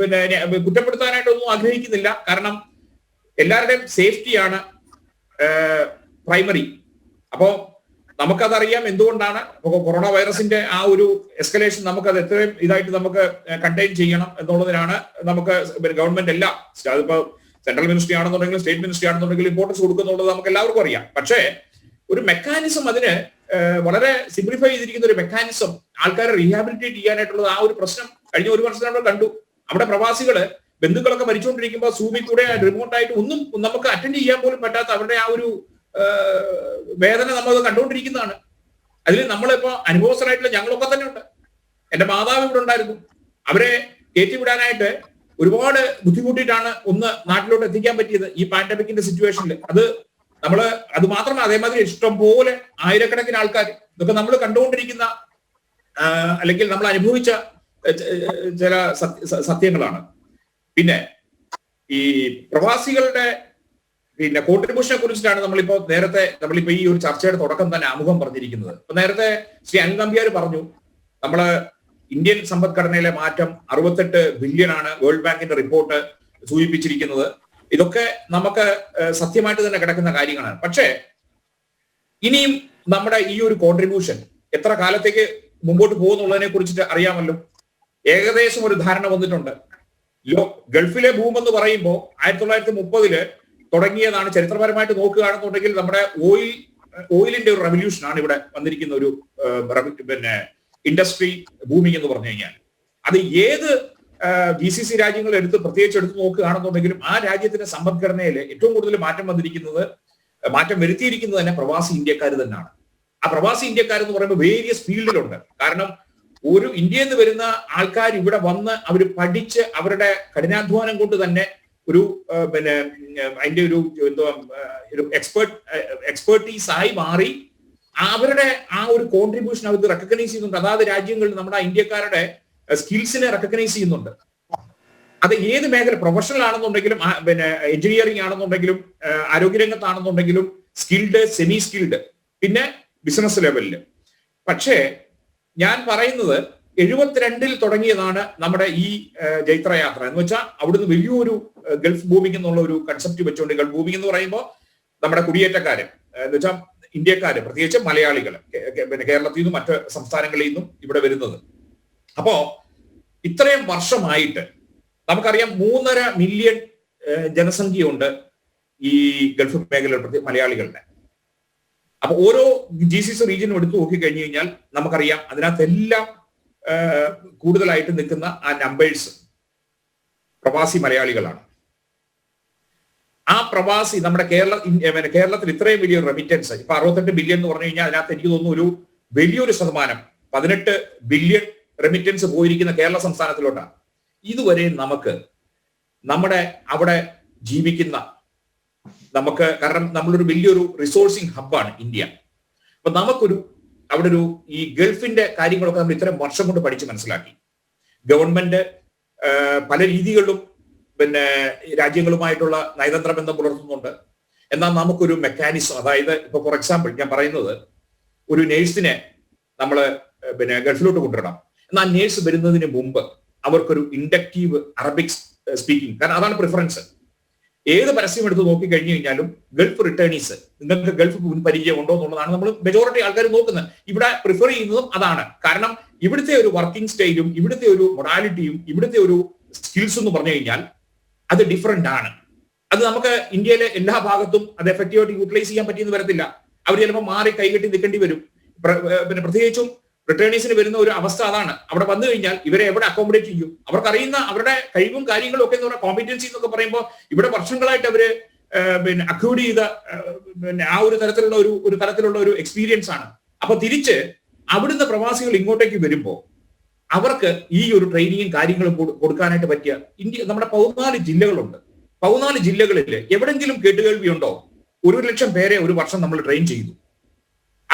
പിന്നെ കുറ്റപ്പെടുത്താനായിട്ടൊന്നും ആഗ്രഹിക്കുന്നില്ല. കാരണം എല്ലാവരുടെയും സേഫ്റ്റിയാണ് പ്രൈമറി. അപ്പോ നമുക്കതറിയാം എന്തുകൊണ്ടാണ് കൊറോണ വൈറസിന്റെ ആ ഒരു എസ്കലേഷൻ നമുക്കത് എത്രയും ഇതായിട്ട് നമുക്ക് കണ്ടെയ്ൻ ചെയ്യണം എന്നുള്ളതിനാണ് നമുക്ക് ഗവൺമെന്റ് എല്ലാം, അതിപ്പോ സെൻട്രൽ മിനിസ്ട്രി ആണെന്നുണ്ടെങ്കിലും സ്റ്റേറ്റ് മിനിസ്ട്രി ആണെന്നുണ്ടെങ്കിലും ഇമ്പോർട്ടൻസ് കൊടുക്കുന്നുള്ളത് നമുക്ക് എല്ലാവർക്കും അറിയാം. പക്ഷേ ഒരു മെക്കാനിസം, അതിന് വളരെ സിംപ്ലിഫൈ ചെയ്തിരിക്കുന്ന ഒരു മെക്കാനിസം ആൾക്കാരെ റീഹാബിലിറ്റേറ്റ് ചെയ്യാനായിട്ടുള്ളത്, ആ ഒരു പ്രശ്നം കഴിഞ്ഞ ഒരു വർഷം നമ്മൾ കണ്ടു. അവിടെ പ്രവാസികള് ബന്ധുക്കളൊക്കെ മരിച്ചുകൊണ്ടിരിക്കുമ്പോൾ സൂമിൽ കൂടെ റിമോട്ടായിട്ട് ഒന്നും നമുക്ക് അറ്റൻഡ് ചെയ്യാൻ പോലും പറ്റാത്ത അവരുടെ ആ ഒരു വേദന നമ്മൾ കണ്ടുകൊണ്ടിരിക്കുന്നതാണ്. അതിൽ നമ്മളിപ്പോ അനുഭവസ്ഥരായിട്ടുള്ള ഞങ്ങളൊക്കെ തന്നെ ഉണ്ട്. എന്റെ മാതാവ് ഇവിടെ ഉണ്ടായിരുന്നു. അവരെ കയറ്റിവിടാനായിട്ട് ഒരുപാട് ബുദ്ധിമുട്ടിയിട്ടാണ് ഒന്ന് നാട്ടിലോട്ട് എത്തിക്കാൻ പറ്റിയത് ഈ പാൻഡമിക്കിന്റെ സിറ്റുവേഷനിൽ. അത് മാത്രമല്ല, അതേമാതിരി ഇഷ്ടം പോലെ ആയിരക്കണക്കിന് ആൾക്കാർ, ഇതൊക്കെ നമ്മൾ കണ്ടുകൊണ്ടിരിക്കുന്ന അല്ലെങ്കിൽ നമ്മൾ അനുഭവിച്ച ചില സത്യങ്ങളാണ്. പിന്നെ ഈ പ്രവാസികളുടെ പിന്നെ കോൺട്രിബ്യൂഷനെ കുറിച്ചിട്ടാണ് നമ്മളിപ്പോ ഈ ഒരു ചർച്ചയുടെ തുടക്കം തന്നെ ആമുഖം പറഞ്ഞിരിക്കുന്നത്. ഇപ്പൊ നേരത്തെ ശ്രീ അനിൽ നമ്പ്യാർ പറഞ്ഞു, നമ്മള് ഇന്ത്യൻ സമ്പദ്ഘടനയിലെ മാറ്റം 68 ബില്യൺ ആണ് വേൾഡ് ബാങ്കിന്റെ റിപ്പോർട്ട് സൂചിപ്പിച്ചിരിക്കുന്നത്. ഇതൊക്കെ നമുക്ക് സത്യമായിട്ട് തന്നെ കിടക്കുന്ന കാര്യങ്ങളാണ്. പക്ഷേ ഇനിയും നമ്മുടെ ഈ ഒരു കോൺട്രിബ്യൂഷൻ എത്ര കാലത്തേക്ക് മുമ്പോട്ട് പോകുന്നുള്ളതിനെ കുറിച്ചിട്ട് അറിയാമല്ലോ. ഏകദേശം ഒരു ധാരണ വന്നിട്ടുണ്ട്. ഗൾഫിലെ ബൂം എന്ന് പറയുമ്പോൾ 1930 തുടങ്ങിയതാണ്. ചരിത്രപരമായിട്ട് നോക്കുകയാണെന്നുണ്ടെങ്കിൽ നമ്മുടെ ഓയിലിന്റെ ഒരു റെവല്യൂഷൻ ആണ് ഇവിടെ വന്നിരിക്കുന്ന ഒരു പിന്നെ ഇൻഡസ്ട്രി ബൂമിംഗ് എന്ന് പറഞ്ഞു കഴിഞ്ഞാൽ. അത് ഏത് GCC രാജ്യങ്ങൾ പ്രത്യേകിച്ച് എടുത്ത് നോക്കുകയാണെന്നുണ്ടെങ്കിലും ആ രാജ്യത്തിന്റെ സമ്പദ്ഘടനയിൽ ഏറ്റവും കൂടുതൽ മാറ്റം വരുത്തിയിരിക്കുന്നത് തന്നെ പ്രവാസി ഇന്ത്യക്കാർ തന്നെയാണ്. ആ പ്രവാസി ഇന്ത്യക്കാർ എന്ന് പറയുമ്പോൾ വേരിയസ് ഫീൽഡിലുണ്ട്. കാരണം ഒരു ഇന്ത്യയിൽ നിന്ന് വരുന്ന ആൾക്കാർ ഇവിടെ വന്ന് അവർ പഠിച്ച് അവരുടെ കഠിനാധ്വാനം കൊണ്ട് തന്നെ ഒരു പിന്നെ അതിന്റെ ഒരു എക്സ്പെർട്ടീസ് ആയി മാറി അവരുടെ ആ ഒരു കോൺട്രിബ്യൂഷൻ അവർ റെക്കഗ്നൈസ് ചെയ്യുന്നുണ്ട്. അതാത് രാജ്യങ്ങളിൽ നമ്മുടെ ഇന്ത്യക്കാരുടെ സ്കിൽസിനെ റെക്കഗ്നൈസ് ചെയ്യുന്നുണ്ട്. അത് ഏത് മേഖല, പ്രൊഫഷണൽ ആണെന്നുണ്ടെങ്കിലും പിന്നെ എഞ്ചിനീയറിംഗ് ആണെന്നുണ്ടെങ്കിലും ആരോഗ്യരംഗത്താണെന്നുണ്ടെങ്കിലും സ്കിൽഡ്, സെമി സ്കിൽഡ്, പിന്നെ ബിസിനസ് ലെവലില്. പക്ഷേ ഞാൻ പറയുന്നത് 72 തുടങ്ങിയതാണ് നമ്മുടെ ഈ ജൈത്രയാത്ര എന്ന് വെച്ചാൽ അവിടുന്ന് വലിയൊരു ഗൾഫ് ബൂമിംഗ് എന്നുള്ള ഒരു കൺസെപ്റ്റ് വെച്ചുകൊണ്ട്, ഗൾഫ് ബൂമിംഗ് എന്ന് പറയുമ്പോൾ നമ്മുടെ കുടിയേറ്റക്കാര് എന്ന് വെച്ചാൽ ഇന്ത്യക്കാര്, പ്രത്യേകിച്ച് മലയാളികൾ പിന്നെ കേരളത്തിൽ നിന്നും മറ്റ് സംസ്ഥാനങ്ങളിൽ നിന്നും ഇവിടെ വരുന്നത്. അപ്പോ ഇത്രയും വർഷമായിട്ട് നമുക്കറിയാം 3.5 മില്യൺ ജനസംഖ്യയുണ്ട് ഈ ഗൾഫ് മേഖലയിൽ മലയാളികളുടെ. അപ്പൊ ഓരോ GCC റീജിയനും എടുത്തു നോക്കി കഴിഞ്ഞു കഴിഞ്ഞാൽ നമുക്കറിയാം അതിനകത്തെല്ലാം കൂടുതലായിട്ട് നിൽക്കുന്ന ആ നമ്പേഴ്സ് പ്രവാസി മലയാളികളാണ്. ആ പ്രവാസി നമ്മുടെ കേരളത്തിൽ ഇത്രയും വലിയൊരു റെമിറ്റൻസ്, ഇപ്പൊ 68 ബില്യൺ എന്ന് പറഞ്ഞു കഴിഞ്ഞാൽ അതിനകത്ത് എനിക്ക് തോന്നുന്നു ഒരു വലിയൊരു ശതമാനം 18 ബില്യൺ റെമിറ്റൻസ് പോയിരിക്കുന്ന കേരള സംസ്ഥാനത്തിലോട്ടാണ്. ഇതുവരെ നമുക്ക് നമ്മുടെ അവിടെ ജീവിക്കുന്ന കാരണം നമ്മളൊരു വലിയൊരു റിസോഴ്സിങ് ഹബ്ബാണ് ഇന്ത്യ. അപ്പൊ അവിടെ ഈ ഗൾഫിന്റെ കാര്യങ്ങളൊക്കെ നമ്മൾ ഇത്രയും വർഷം കൊണ്ട് പഠിച്ച് മനസ്സിലാക്കി. ഗവൺമെന്റ് പല രീതികളിലും പിന്നെ രാജ്യങ്ങളുമായിട്ടുള്ള നയതന്ത്ര ബന്ധം പുലർത്തുന്നുണ്ട്. എന്നാൽ നമുക്കൊരു മെക്കാനിസം, അതായത് ഇപ്പൊ ഫോർ എക്സാമ്പിൾ ഞാൻ പറയുന്നത്, ഒരു നേഴ്സിനെ നമ്മൾ പിന്നെ ഗൾഫിലോട്ട് കൊണ്ടുവരണം. എന്നാൽ നേഴ്സ് വരുന്നതിന് മുമ്പ് അവർക്കൊരു ഇൻഡക്റ്റീവ് അറബിക് സ്പീക്കിംഗ്, കാരണം അതാണ് പ്രിഫറൻസ്. ഏത് പരസ്യം എടുത്ത് നോക്കി കഴിഞ്ഞു കഴിഞ്ഞാലും ഗൾഫ് റിട്ടേണീസ്, നിങ്ങൾക്ക് ഗൾഫ് പരിചയം ഉണ്ടോ എന്നുള്ളതാണ് നമ്മൾ മെജോറിറ്റി ആൾക്കാർ നോക്കുന്നത്. ഇവിടെ പ്രിഫർ ചെയ്യുന്നതും അതാണ്. കാരണം ഇവിടുത്തെ ഒരു വർക്കിംഗ് സ്റ്റൈലും ഇവിടുത്തെ ഒരു മൊഡാലിറ്റിയും ഇവിടുത്തെ ഒരു സ്കിൽസ് എന്ന് പറഞ്ഞു കഴിഞ്ഞാൽ അത് ഡിഫറെന്റ് ആണ്. അത് നമുക്ക് ഇന്ത്യയിലെ എല്ലാ ഭാഗത്തും അത് എഫക്റ്റീവായിട്ട് യൂട്ടിലൈസ് ചെയ്യാൻ പറ്റിയെന്ന് വരത്തില്ല. അവർ ചിലപ്പോൾ മാറി കൈകെട്ടി നിൽക്കേണ്ടി വരും. പിന്നെ പ്രത്യേകിച്ചും റിട്ടേണീസിന് വരുന്ന ഒരു അവസ്ഥ അതാണ്. അവിടെ വന്നു കഴിഞ്ഞാൽ ഇവരെ എവിടെ അക്കോമഡേറ്റ് ചെയ്യും? അവർക്കറിയുന്ന അവരുടെ കഴിവും കാര്യങ്ങളും ഒക്കെ എന്ന് പറയുന്ന കോമ്പിറ്റൻസി എന്നൊക്കെ പറയുമ്പോൾ ഇവിടെ വർഷങ്ങളായിട്ട് അവര് പിന്നെ അക്യൂഡ് ചെയ്ത പിന്നെ ആ ഒരു തരത്തിലുള്ള ഒരു തരത്തിലുള്ള ഒരു എക്സ്പീരിയൻസ് ആണ്. അപ്പൊ തിരിച്ച് അവിടുന്ന് പ്രവാസികൾ ഇങ്ങോട്ടേക്ക് വരുമ്പോൾ അവർക്ക് ഈ ഒരു ട്രെയിനിങ്ങും കാര്യങ്ങളും കൊടുക്കാനായിട്ട് പറ്റിയ നമ്മുടെ 14 ജില്ലകളുണ്ട്. 14 ജില്ലകളിൽ എവിടെങ്കിലും കേട്ടുകേൾവിയുണ്ടോ 1,00,000 പേരെ ഒരു വർഷം നമ്മൾ ട്രെയിൻ ചെയ്തു?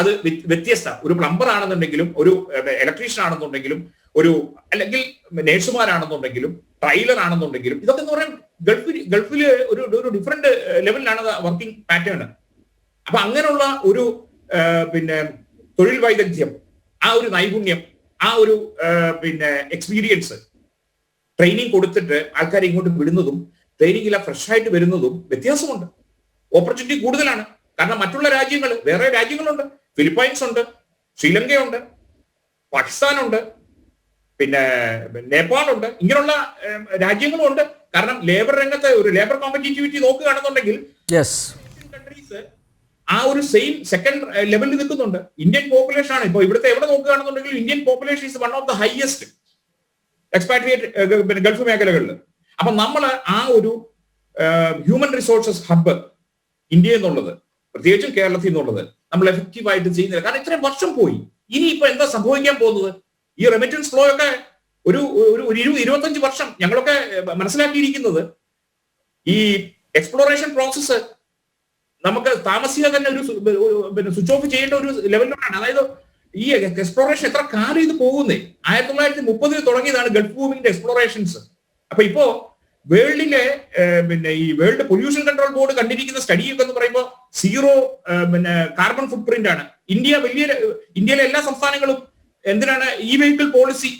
അത് വ്യത്യസ്ത ഒരു പ്ലംബർ ആണെന്നുണ്ടെങ്കിലും ഒരു ഇലക്ട്രീഷ്യൻ ആണെന്നുണ്ടെങ്കിലും അല്ലെങ്കിൽ നേഴ്സുമാരാണെന്നുണ്ടെങ്കിലും ട്രൈലർ ആണെന്നുണ്ടെങ്കിലും ഇതൊക്കെ എന്ന് പറയാൻ ഗൾഫില് ഒരു ഡിഫറെന്റ് ലെവലിലാണ് വർക്കിംഗ് പാറ്റേൺ. അപ്പൊ അങ്ങനെയുള്ള ഒരു പിന്നെ തൊഴിൽ വൈദഗ്ധ്യം, ആ ഒരു നൈപുണ്യം, ആ ഒരു പിന്നെ എക്സ്പീരിയൻസ് ട്രെയിനിങ് കൊടുത്തിട്ട് ആൾക്കാരെ ഇങ്ങോട്ട് വിടുന്നതും ട്രെയിനിങ്ങില ഫ്രഷ് ആയിട്ട് വരുന്നതും വ്യത്യാസമുണ്ട്. ഓപ്പർച്യൂണിറ്റി കൂടുതലാണ്. കാരണം മറ്റുള്ള രാജ്യങ്ങൾ, വേറെ രാജ്യങ്ങളുണ്ട്, ഫിലിപ്പൈൻസ് ഉണ്ട്, ശ്രീലങ്കയുണ്ട്, പാകിസ്ഥാനുണ്ട്, പിന്നെ നേപ്പാളുണ്ട്, ഇങ്ങനെയുള്ള രാജ്യങ്ങളും ഉണ്ട്. കാരണം ലേബർ രംഗത്തെ ഒരു ലേബർ കോമ്പറ്റീറ്റിവിറ്റി നോക്കുകയാണെന്നുണ്ടെങ്കിൽ കൺട്രീസ് ആ ഒരു സെയിം സെക്കൻഡ് ലെവലിൽ നിൽക്കുന്നുണ്ട്. ഇന്ത്യൻ പോപ്പുലേഷൻ ആണ്. ഇപ്പൊ ഇവിടുത്തെ എവിടെ നോക്കുകയാണെന്നുണ്ടെങ്കിൽ Indian population is one of the highest expatriate Gulf മേഖലകളിൽ. അപ്പൊ നമ്മൾ ആ ഒരു ഹ്യൂമൻ റിസോഴ്സസ് ഹബ്ബ് ഇന്ത്യ എന്നുള്ളത്, പ്രത്യേകിച്ചും കേരളത്തിൽ നിന്നുള്ളത് നമ്മൾ എഫക്റ്റീവായിട്ട് ചെയ്യുന്നില്ല. കാരണം ഇത്രയും വർഷം പോയി. ഇനിയിപ്പോ എന്താ സംഭവിക്കാൻ പോകുന്നത്? ഈ റെമിറ്റൻസ് ഫ്ലോ ഒക്കെ ഒരു 25 വർഷം ഞങ്ങളൊക്കെ മനസ്സിലാക്കിയിരിക്കുന്നത് ഈ എക്സ്പ്ലോറേഷൻ പ്രോസസ്സ് നമുക്ക് താമസിയാതെ തന്നെ ഒരു സ്വിച്ച് ഓഫ് ചെയ്യേണ്ട ഒരു ലെവലിലാണ്. അതായത് ഈ എക്സ്പ്ലോറേഷൻ എത്ര കാലം ഇത് പോകുന്നേ? 1930 തുടങ്ങിയതാണ് ഗൾഫ് ഭൂമിന്റെ എക്സ്പ്ലോറേഷൻസ്. അപ്പൊ ഇപ്പോ വേൾഡിലെ പിന്നെ ഈ വേൾഡ് പൊല്യൂഷൻ കൺട്രോൾ ബോർഡ് കണ്ടിരിക്കുന്ന സ്റ്റഡി ഒക്കെ എന്ന് പറയുമ്പോൾ 0 പിന്നെ കാർബൺ ഫുട് പ്രിന്റ് ആണ്. ഇന്ത്യയിലെ എല്ലാ സംസ്ഥാനങ്ങളും എന്തിനാണ് ഈ വെഹിക്കിൾ പോളിസി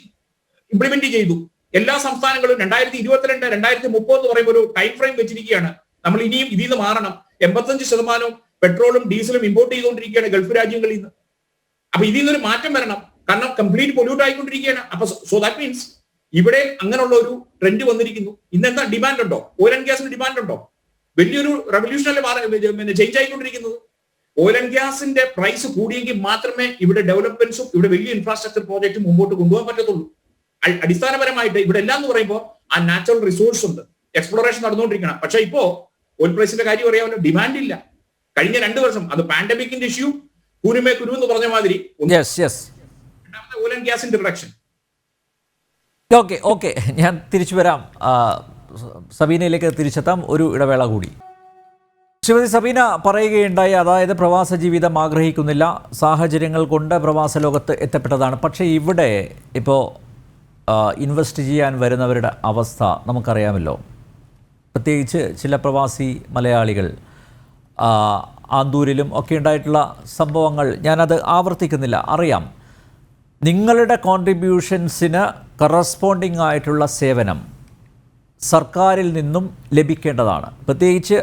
ഇംപ്ലിമെന്റ് ചെയ്തു. എല്ലാ സംസ്ഥാനങ്ങളും 2022, 2030 എന്ന് പറയുമ്പോൾ ഒരു ടൈം ഫ്രെയിം വെച്ചിരിക്കുകയാണ്. നമ്മൾ ഇനിയും ഇതിൽ നിന്ന് മാറണം. 85% പെട്രോളും ഡീസലും ഇമ്പോർട്ട് ചെയ്തുകൊണ്ടിരിക്കുകയാണ് ഗൾഫ് രാജ്യങ്ങളിൽ നിന്ന്. അപ്പൊ ഇതിൽ നിന്നൊരു മാറ്റം വരണം. കാരണം കംപ്ലീറ്റ് പൊല്യൂട്ട് ആയിക്കൊണ്ടിരിക്കുകയാണ്. അപ്പൊ സോ ദാറ്റ് മീൻസ് ഇവിടെ അങ്ങനെയുള്ള ഒരു ട്രെൻഡ് വന്നിരിക്കുന്നു. ഇന്നെന്താ ഡിമാൻഡ് ഉണ്ടോ? ഓയിൽ ആൻഡ് ഗ്യാസിന് ഡിമാൻഡ് ഉണ്ടോ? വലിയൊരു റെവല്യൂഷനല്ലേ ചേഞ്ച് ആയിക്കൊണ്ടിരിക്കുന്നത്. ഓയിൽ ആൻഡ് ഗ്യാസിന്റെ പ്രൈസ് കൂടിയെങ്കിൽ മാത്രമേ ഇവിടെ ഡെവലപ്മെന്റ്സും ഇവിടെ വലിയ ഇൻഫ്രാസ്ട്രക്ചർ പ്രോജക്റ്റും മുമ്പോട്ട് കൊണ്ടുപോകാൻ പറ്റത്തുള്ളൂ. അടിസ്ഥാനപരമായിട്ട് ഇവിടെ എല്ലാം എന്ന് പറയുമ്പോൾ ആ നാച്ചുറൽ റിസോഴ്സ് ഉണ്ട്, എക്സ്പ്ലോറേഷൻ നടന്നുകൊണ്ടിരിക്കണം. പക്ഷെ ഇപ്പോ ഓയിൽ പ്രൈസിന്റെ കാര്യം അറിയാമല്ലോ, ഡിമാൻഡ് ഇല്ല. കഴിഞ്ഞ 2 വർഷം അത് പാൻഡമിക്കിന്റെ ഇഷ്യൂ, കുരുമേ കുരു എന്ന് പറഞ്ഞ മാതിരി. രണ്ടാമത്തെ ഓയിൽ ആൻഡ് ഗ്യാസിന്റെ റിഡക്ഷൻ. ഓക്കെ ഞാൻ തിരിച്ചു വരാം. സബീനയിലേക്ക് തിരിച്ചെത്താം. ഒരു ഇടവേള കൂടി. ശ്രീമതി സബീന പറയുകയുണ്ടായി, അതായത് പ്രവാസ ജീവിതം ആഗ്രഹിക്കുന്നില്ല, സാഹചര്യങ്ങൾ കൊണ്ട് പ്രവാസ ലോകത്ത് എത്തപ്പെട്ടതാണ്. പക്ഷേ ഇവിടെ ഇപ്പോൾ ഇൻവെസ്റ്റ് ചെയ്യാൻ വരുന്നവരുടെ അവസ്ഥ നമുക്കറിയാമല്ലോ. പ്രത്യേകിച്ച് ചില പ്രവാസി മലയാളികൾ ആന്തൂരിലും ഒക്കെ ഉണ്ടായിട്ടുള്ള സംഭവങ്ങൾ ഞാനത് ആവർത്തിക്കുന്നില്ല, അറിയാം. നിങ്ങളുടെ കോൺട്രിബ്യൂഷൻസിന് കറസ്പോണ്ടിങ് ആയിട്ടുള്ള സേവനം സർക്കാരിൽ നിന്നും ലഭിക്കേണ്ടതാണ്. പ്രത്യേകിച്ച്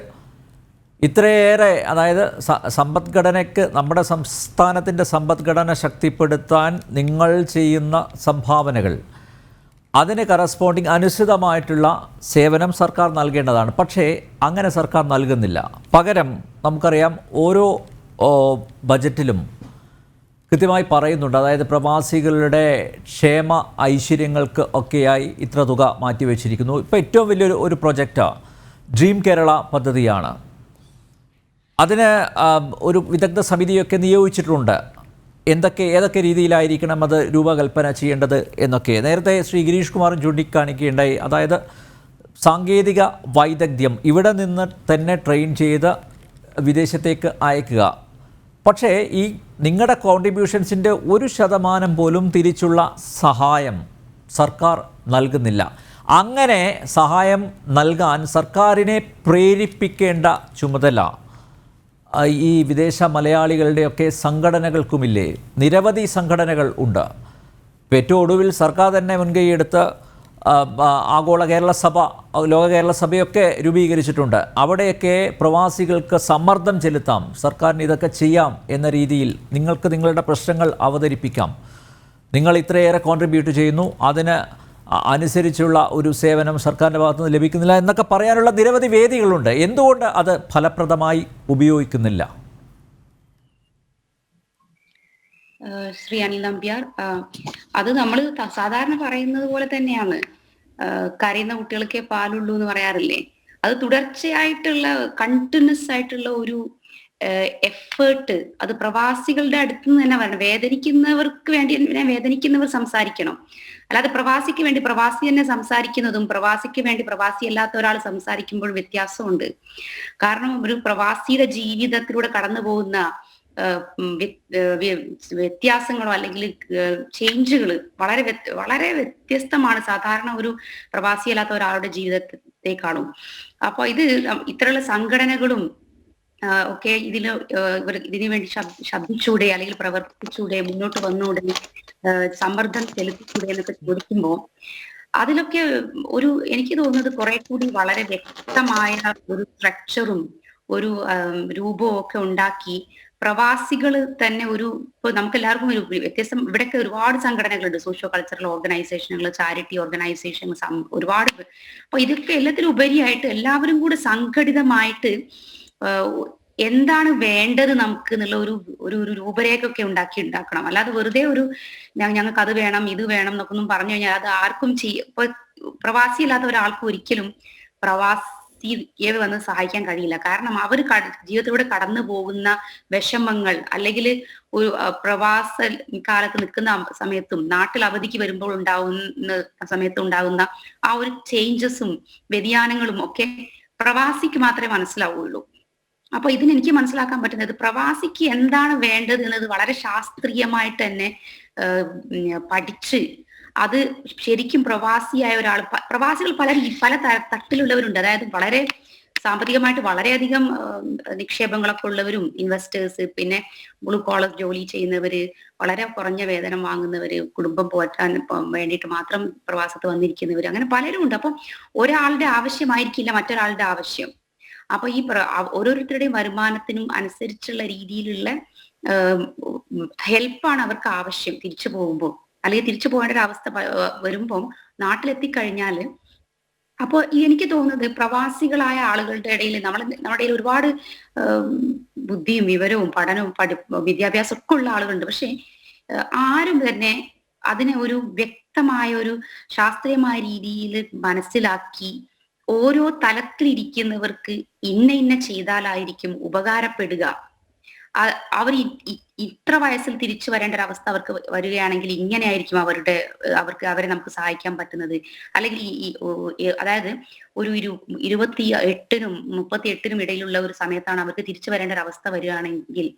ഇത്രയേറെ, അതായത് സമ്പദ്ഘടനയ്ക്ക്, നമ്മുടെ സംസ്ഥാനത്തിൻ്റെ സമ്പദ്ഘടന ശക്തിപ്പെടുത്താൻ നിങ്ങൾ ചെയ്യുന്ന സംഭാവനകൾ, അതിന് കറസ്പോണ്ടിങ് അനുസൃതമായിട്ടുള്ള സേവനം സർക്കാർ നൽകേണ്ടതാണ്. പക്ഷേ അങ്ങനെ സർക്കാർ നൽകുന്നില്ല. പകരം നമുക്കറിയാം ഓരോ ബജറ്റിലും കൃത്യമായി പറയുന്നുണ്ട്, അതായത് പ്രവാസികളുടെ ക്ഷേമ ഐശ്വര്യങ്ങൾക്ക് ഒക്കെയായി ഇത്ര തുക മാറ്റിവെച്ചിരിക്കുന്നു. ഇപ്പോൾ ഏറ്റവും വലിയൊരു പ്രൊജക്റ്റ് ഡ്രീം കേരള പദ്ധതിയാണ്. അതിന് ഒരു വിദഗ്ധ സമിതിയൊക്കെ നിയോഗിച്ചിട്ടുണ്ട്. ഏതൊക്കെ രീതിയിലായിരിക്കണം അത് രൂപകൽപ്പന ചെയ്യേണ്ടത് എന്നൊക്കെ നേരത്തെ ശ്രീ ഗിരീഷ് കുമാറും ചൂണ്ടിക്കാണിക്കുകയുണ്ടായി. അതായത് സാങ്കേതിക വൈദഗ്ധ്യം ഇവിടെ നിന്ന് തന്നെ ട്രെയിൻ ചെയ്ത് വിദേശത്തേക്ക് അയക്കുക. പക്ഷേ ഈ നിങ്ങളുടെ കോൺട്രിബ്യൂഷൻസിൻ്റെ 1% പോലും തിരിച്ചുള്ള സഹായം സർക്കാർ നൽകുന്നില്ല. അങ്ങനെ സഹായം നൽകാൻ സർക്കാരിനെ പ്രേരിപ്പിക്കേണ്ട ചുമതല ഈ വിദേശ മലയാളികളുടെയൊക്കെ സംഘടനകൾക്കുമില്ലേ? നിരവധി സംഘടനകൾ ഉണ്ട്. ഏറ്റവും ഒടുവിൽ സർക്കാർ തന്നെ മുൻകൈയെടുത്ത് ആഗോള കേരള സഭ, ലോക കേരള സഭയൊക്കെ രൂപീകരിച്ചിട്ടുണ്ട്. അവിടെയൊക്കെ പ്രവാസികൾക്ക് സമ്മർദ്ദം ചെലുത്താം, സർക്കാരിന് ഇതൊക്കെ ചെയ്യാം എന്ന രീതിയിൽ നിങ്ങൾക്ക് നിങ്ങളുടെ പ്രശ്നങ്ങൾ അവതരിപ്പിക്കാം. നിങ്ങൾ ഇത്രയേറെ കോൺട്രിബ്യൂട്ട് ചെയ്യുന്നു, അതിന് അനുസരിച്ചുള്ള ഒരു സേവനം സർക്കാരിൻ്റെ ഭാഗത്തുനിന്ന് ലഭിക്കുന്നില്ല എന്നൊക്കെ പറയാനുള്ള നിരവധി വേദികളുണ്ട്. എന്തുകൊണ്ട് അത് ഫലപ്രദമായി ഉപയോഗിക്കുന്നില്ല? ശ്രീ അനിൽ നമ്പ്യാർ. അത് നമ്മൾ സാധാരണ പറയുന്നത് പോലെ തന്നെയാണ്. കരയുന്ന കുട്ടികൾക്കേ പാലുള്ളൂ എന്ന് പറയാറില്ലേ? അത് തുടർച്ചയായിട്ടുള്ള കണ്ടിന്യൂസ് ആയിട്ടുള്ള ഒരു എഫേർട്ട്, അത് പ്രവാസികളുടെ അടുത്ത് നിന്ന് തന്നെ വരണം. വേദനിക്കുന്നവർക്ക് വേണ്ടി വേദനിക്കുന്നവർ സംസാരിക്കണം. അല്ലാതെ പ്രവാസിക്ക് വേണ്ടി പ്രവാസി തന്നെ സംസാരിക്കുന്നതും പ്രവാസിക്ക് വേണ്ടി പ്രവാസി അല്ലാത്ത ഒരാൾ സംസാരിക്കുമ്പോൾ വ്യത്യാസമുണ്ട്. കാരണം ഒരു പ്രവാസിയുടെ ജീവിതത്തിലൂടെ കടന്നു പോകുന്ന വ്യത്യാസങ്ങളോ അല്ലെങ്കിൽ ചേഞ്ചുകൾ വളരെ വ്യത്യസ്തമാണ് സാധാരണ ഒരു പ്രവാസിയല്ലാത്ത ഒരാളുടെ ജീവിതത്തെക്കാളും. അപ്പൊ ഇത് ഇത്തരമുള്ള സംഘടനകളും ഒക്കെ ഇതിനു വേണ്ടി ശബ്ദിച്ചൂടെ അല്ലെങ്കിൽ പ്രവർത്തിച്ചൂടെ, മുന്നോട്ട് വന്നൂടെ, സമ്മർദ്ദം ചെലുത്തിച്ചൂടെ എന്നൊക്കെ ചോദിക്കുമ്പോൾ അതിലൊക്കെ എനിക്ക് തോന്നുന്നത് കുറെ കൂടി വളരെ വ്യക്തമായ ഒരു സ്ട്രക്ചറും ഒരു രൂപവും ഒക്കെ ഉണ്ടാക്കി പ്രവാസികൾ തന്നെ ഇപ്പൊ നമുക്ക് എല്ലാവർക്കും ഒരു വ്യത്യസ്തം. ഇവിടെയൊക്കെ ഒരുപാട് സംഘടനകളുണ്ട്, സോഷ്യോ കൾച്ചറൽ ഓർഗനൈസേഷനുകൾ, ചാരിറ്റി ഓർഗനൈസേഷൻസ്, ഒരുപാട്. അപ്പൊ ഇതൊക്കെ എല്ലാത്തിലും ഉപരിയായിട്ട് എല്ലാവരും കൂടെ സംഘടിതമായിട്ട് എന്താണ് വേണ്ടത് നമുക്ക് എന്നുള്ള ഒരു രൂപരേഖ ഒക്കെ ഉണ്ടാക്കണം. അല്ലാതെ വെറുതെ ഞങ്ങൾക്ക് അത് വേണം ഇത് വേണം എന്നൊക്കെ ഒന്നും പറഞ്ഞു കഴിഞ്ഞാൽ അത് ആർക്കും ഇപ്പൊ പ്രവാസി അല്ലാത്ത ഒരാൾക്കും ഒരിക്കലും പ്രവാസിയെ വന്ന് സഹായിക്കാൻ കഴിയില്ല. കാരണം അവർ ജീവിതത്തിലൂടെ കടന്നു പോകുന്ന വിഷമങ്ങൾ, അല്ലെങ്കിൽ ഒരു പ്രവാസ കാലത്ത് നിൽക്കുന്ന സമയത്തും നാട്ടിൽ അവധിക്ക് വരുമ്പോൾ ഉണ്ടാകുന്ന ആ ഒരു ചേഞ്ചസും വ്യതിയാനങ്ങളും ഒക്കെ പ്രവാസിക്ക് മാത്രമേ മനസ്സിലാവുള്ളൂ. അപ്പൊ ഇതിനെനിക്ക് മനസ്സിലാക്കാൻ പറ്റുന്നത് പ്രവാസിക്ക് എന്താണ് വേണ്ടത് എന്നത് വളരെ ശാസ്ത്രീയമായിട്ട് തന്നെ പഠിച്ച് അത് ശരിക്കും പ്രവാസിയായ ഒരാൾ, പ്രവാസികൾ പല തട്ടിലുള്ളവരുണ്ട്. അതായത് വളരെ സാമ്പത്തികമായിട്ട് വളരെയധികം നിക്ഷേപങ്ങളൊക്കെ ഉള്ളവരും, ഇൻവെസ്റ്റേഴ്സ്, പിന്നെ ബ്ലൂ കോളർ ജോലി ചെയ്യുന്നവര്, വളരെ കുറഞ്ഞ വേതനം വാങ്ങുന്നവര്, കുടുംബം പോറ്റാൻ വേണ്ടിയിട്ട് മാത്രം പ്രവാസത്ത് വന്നിരിക്കുന്നവര്, അങ്ങനെ പലരും ഉണ്ട്. അപ്പം ഒരാളുടെ ആവശ്യമായിരിക്കില്ല മറ്റൊരാളുടെ ആവശ്യം. അപ്പൊ ഈ ഓരോരുത്തരുടെയും വരുമാനത്തിനും അനുസരിച്ചുള്ള രീതിയിലുള്ള ഹെൽപ്പാണ് അവർക്ക് ആവശ്യം തിരിച്ചു പോകുമ്പോൾ, അല്ലെങ്കിൽ തിരിച്ചു പോകേണ്ട ഒരു അവസ്ഥ വരുമ്പോൾ നാട്ടിലെത്തിക്കഴിഞ്ഞാല്. അപ്പോൾ എനിക്ക് തോന്നുന്നത് പ്രവാസികളായ ആളുകളുടെ ഇടയിൽ നമ്മുടെ ഇടയിൽ ഒരുപാട് ബുദ്ധിയും വിവരവും പഠനവും വിദ്യാഭ്യാസം ഒക്കെ ഉള്ള ആളുകളുണ്ട്. പക്ഷെ ആരും തന്നെ അതിനെ ഒരു വ്യക്തമായ ഒരു ശാസ്ത്രീയമായ രീതിയിൽ മനസ്സിലാക്കി ഓരോ തലത്തിലിരിക്കുന്നവർക്ക് ഇന്ന ചെയ്താലായിരിക്കും ഉപകാരപ്പെടുക, അവർ ഇത്ര വയസ്സിൽ തിരിച്ചു വരേണ്ട ഒരു അവസ്ഥ അവർക്ക് വരികയാണെങ്കിൽ ഇങ്ങനെയായിരിക്കും അവരെ നമുക്ക് സഹായിക്കാൻ പറ്റുന്നത്, അല്ലെങ്കിൽ അതായത് ഒരു 28-നും 38-നും ഇടയിലുള്ള ഒരു സമയത്താണ് അവർക്ക് തിരിച്ചു വരേണ്ട ഒരു അവസ്ഥ വരികയാണെങ്കിൽ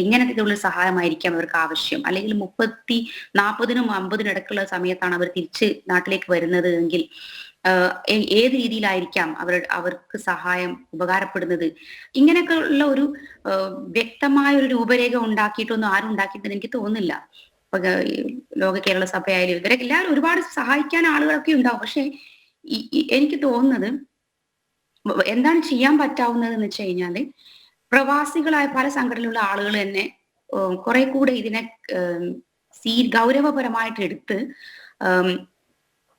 എങ്ങനത്തെ സഹായമായിരിക്കാം അവർക്ക് ആവശ്യം, അല്ലെങ്കിൽ 40-നും 50-നും ഇടയ്ക്കുള്ള സമയത്താണ് അവർ തിരിച്ച് നാട്ടിലേക്ക് വരുന്നത് എങ്കിൽ ഏത് രീതിയിലായിരിക്കാം അവർക്ക് സഹായം ഉപകാരപ്പെടുന്നത്. ഇങ്ങനെയൊക്കെ ഉള്ള ഒരു വ്യക്തമായ ഒരു രൂപരേഖ ഉണ്ടാക്കിയിട്ടൊന്നും ആരും ഉണ്ടാക്കിയിട്ടെന്ന് എനിക്ക് തോന്നുന്നില്ല. ഇപ്പൊ ലോക കേരള സഭയായാലും ഇവരൊക്കെ എല്ലാവരും ഒരുപാട് സഹായിക്കാൻ ആളുകളൊക്കെ ഉണ്ടാവും. പക്ഷെ എനിക്ക് തോന്നുന്നത് എന്താണ് ചെയ്യാൻ പറ്റാവുന്നത് എന്ന് വെച്ച് കഴിഞ്ഞാല് പ്രവാസികളായ പല സംഘടനയിലുള്ള ആളുകൾ തന്നെ കുറെ കൂടെ ഇതിനെ ഗൗരവപരമായിട്ട് എടുത്ത്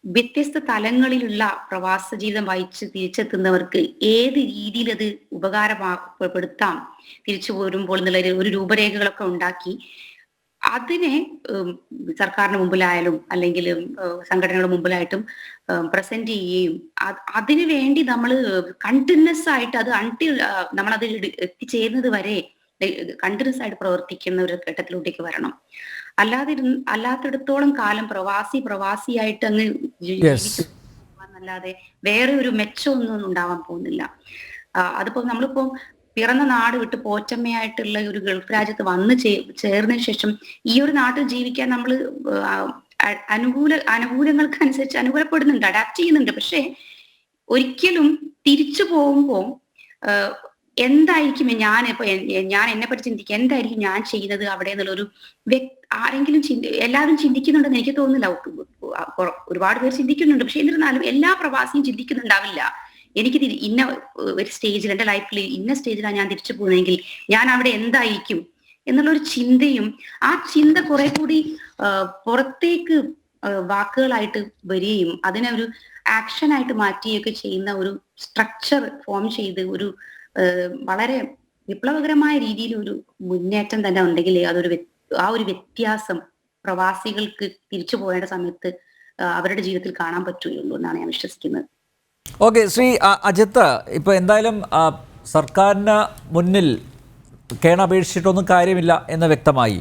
വ്യത്യസ്ത തലങ്ങളിലുള്ള പ്രവാസ ജീവിതം വഹിച്ച് തിരിച്ചെത്തുന്നവർക്ക് ഏത് രീതിയിൽ അത് ഉപകാരപ്പെടുത്താം തിരിച്ചു പോരുമ്പോൾ എന്നുള്ള ഒരു രൂപരേഖകളൊക്കെ ഉണ്ടാക്കി അതിനെ സർക്കാരിന് മുമ്പിലായാലും അല്ലെങ്കിൽ സംഘടനകളുടെ മുമ്പിലായിട്ടും പ്രസന്റ് ചെയ്യുകയും അതിനു വേണ്ടി നമ്മൾ കണ്ടിന്യൂസ് ആയിട്ട് അത് നമ്മളത് എത്തിച്ചേരുന്നത് വരെ കണ്ടിന്യൂസ് ആയിട്ട് പ്രവർത്തിക്കുന്ന ഒരു ഘട്ടത്തിലൂട്ടേക്ക് വരണം. അല്ലാത്തിടത്തോളം കാലം പ്രവാസിയായിട്ട് അങ്ങ് ജീവിക്കുന്നല്ലാതെ വേറെ ഒരു മെച്ചമൊന്നും ഉണ്ടാവാൻ പോകുന്നില്ല. അതിപ്പോ നമ്മളിപ്പോ പിറന്ന നാട് വിട്ട് പോറ്റമ്മയായിട്ടുള്ള ഒരു ഗൾഫ് രാജ്യത്ത് വന്ന് ചേർന്നതിന് ശേഷം ഈ ഒരു നാട്ടിൽ ജീവിക്കാൻ നമ്മൾ അനുകൂലങ്ങൾക്ക് അനുസരിച്ച് അനുകൂലപ്പെടുന്നുണ്ട്, അഡാപ്റ്റ് ചെയ്യുന്നുണ്ട്. പക്ഷെ ഒരിക്കലും തിരിച്ചു പോകുമ്പോ എന്തായിരിക്കും ഞാൻ എന്നെ പറ്റി ചിന്തിക്കുക, എന്തായിരിക്കും ഞാൻ ചെയ്യുന്നത് അവിടെ എന്നുള്ളൊരു ആരെങ്കിലും എല്ലാവരും ചിന്തിക്കുന്നുണ്ടെന്ന് എനിക്ക് തോന്നുന്നില്ല. ഒരുപാട് പേർ ചിന്തിക്കുന്നുണ്ട്, പക്ഷെ എന്നിരുന്നാലും എല്ലാ പ്രവാസിയും ചിന്തിക്കുന്നുണ്ടാവില്ല. എനിക്ക് ഇന്ന ഒരു സ്റ്റേജിൽ എന്റെ ലൈഫിൽ ഇന്ന സ്റ്റേജിലാണ് ഞാൻ തിരിച്ചു പോകുന്നതെങ്കിൽ ഞാൻ അവിടെ എന്തായിരിക്കും എന്നുള്ളൊരു ചിന്തയും ആ ചിന്ത കുറെ കൂടി പുറത്തേക്ക് വാക്കുകളായിട്ട് വരികയും അതിനെ ഒരു ആക്ഷനായിട്ട് മാറ്റുകയൊക്കെ ചെയ്യുന്ന ഒരു സ്ട്രക്ചർ ഫോം ചെയ്ത് വളരെ വിപ്ലവകരമായ രീതിയിൽ ഒരു മുന്നേറ്റം തന്നെ ഉണ്ടെങ്കിൽ അതൊരു ആ ഒരു വ്യത്യാസം പ്രവാസികൾക്ക് തിരിച്ചു പോകേണ്ട സമയത്ത് അവരുടെ ജീവിതത്തിൽ കാണാൻ പറ്റുകയുള്ളൂ എന്നാണ് ഞാൻ വിശ്വസിക്കുന്നത്. ഓക്കെ, ശ്രീ അജിത്ത്, ഇപ്പോൾ എന്തായാലും സർക്കാരിന് മുന്നിൽ കേണപേക്ഷിച്ചിട്ടൊന്നും കാര്യമില്ല എന്ന് വ്യക്തമായി.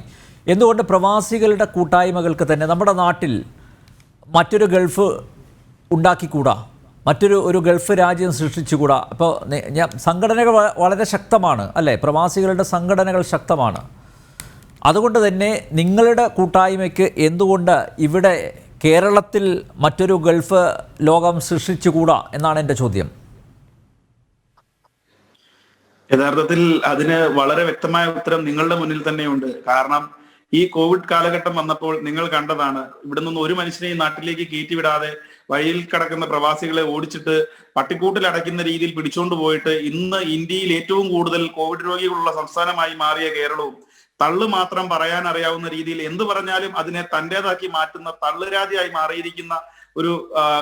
എന്തുകൊണ്ട് പ്രവാസികളുടെ കൂട്ടായ്മകൾക്ക് തന്നെ നമ്മുടെ നാട്ടിൽ മറ്റൊരു ഗൾഫ് ഉണ്ടാക്കിക്കൂടാ, ഒരു ഗൾഫ് രാജ്യം സൃഷ്ടിച്ചുകൂടാ? അപ്പോൾ സംഘടനകൾ വളരെ ശക്തമാണ് അല്ലേ, പ്രവാസികളുടെ സംഘടനകൾ ശക്തമാണ്. അതുകൊണ്ട് തന്നെ നിങ്ങളുടെ കൂട്ടായ്മയ്ക്ക് എന്തുകൊണ്ട് ഇവിടെ കേരളത്തിൽ മറ്റൊരു ഗൾഫ് ലോകം സൃഷ്ടിച്ചുകൂടാ എന്നാണ് എൻ്റെ ചോദ്യം. യഥാർത്ഥത്തിൽ അതിന് വളരെ വ്യക്തമായ ഉത്തരം നിങ്ങളുടെ മുന്നിൽ തന്നെയുണ്ട്. കാരണം ഈ കോവിഡ് കാലഘട്ടം വന്നപ്പോൾ നിങ്ങൾ കണ്ടതാണ്, ഇവിടെ നിന്ന് ഒരു മനുഷ്യനെയും നാട്ടിലേക്ക് കയറ്റിവിടാതെ വഴിയിൽ കിടക്കുന്ന പ്രവാസികളെ ഓടിച്ചിട്ട് പട്ടിക്കൂട്ടിൽ അടയ്ക്കുന്ന രീതിയിൽ പിടിച്ചുകൊണ്ട് പോയിട്ട് ഇന്ന് ഇന്ത്യയിൽ ഏറ്റവും കൂടുതൽ കോവിഡ് രോഗികളുള്ള സംസ്ഥാനമായി മാറിയ കേരളവും തള്ളു മാത്രം പറയാൻ അറിയാവുന്ന രീതിയിൽ എന്ത് പറഞ്ഞാലും അതിനെ തന്റേതാക്കി മാറ്റുന്ന തള്ളുരാജിയായി മാറിയിരിക്കുന്ന ഒരു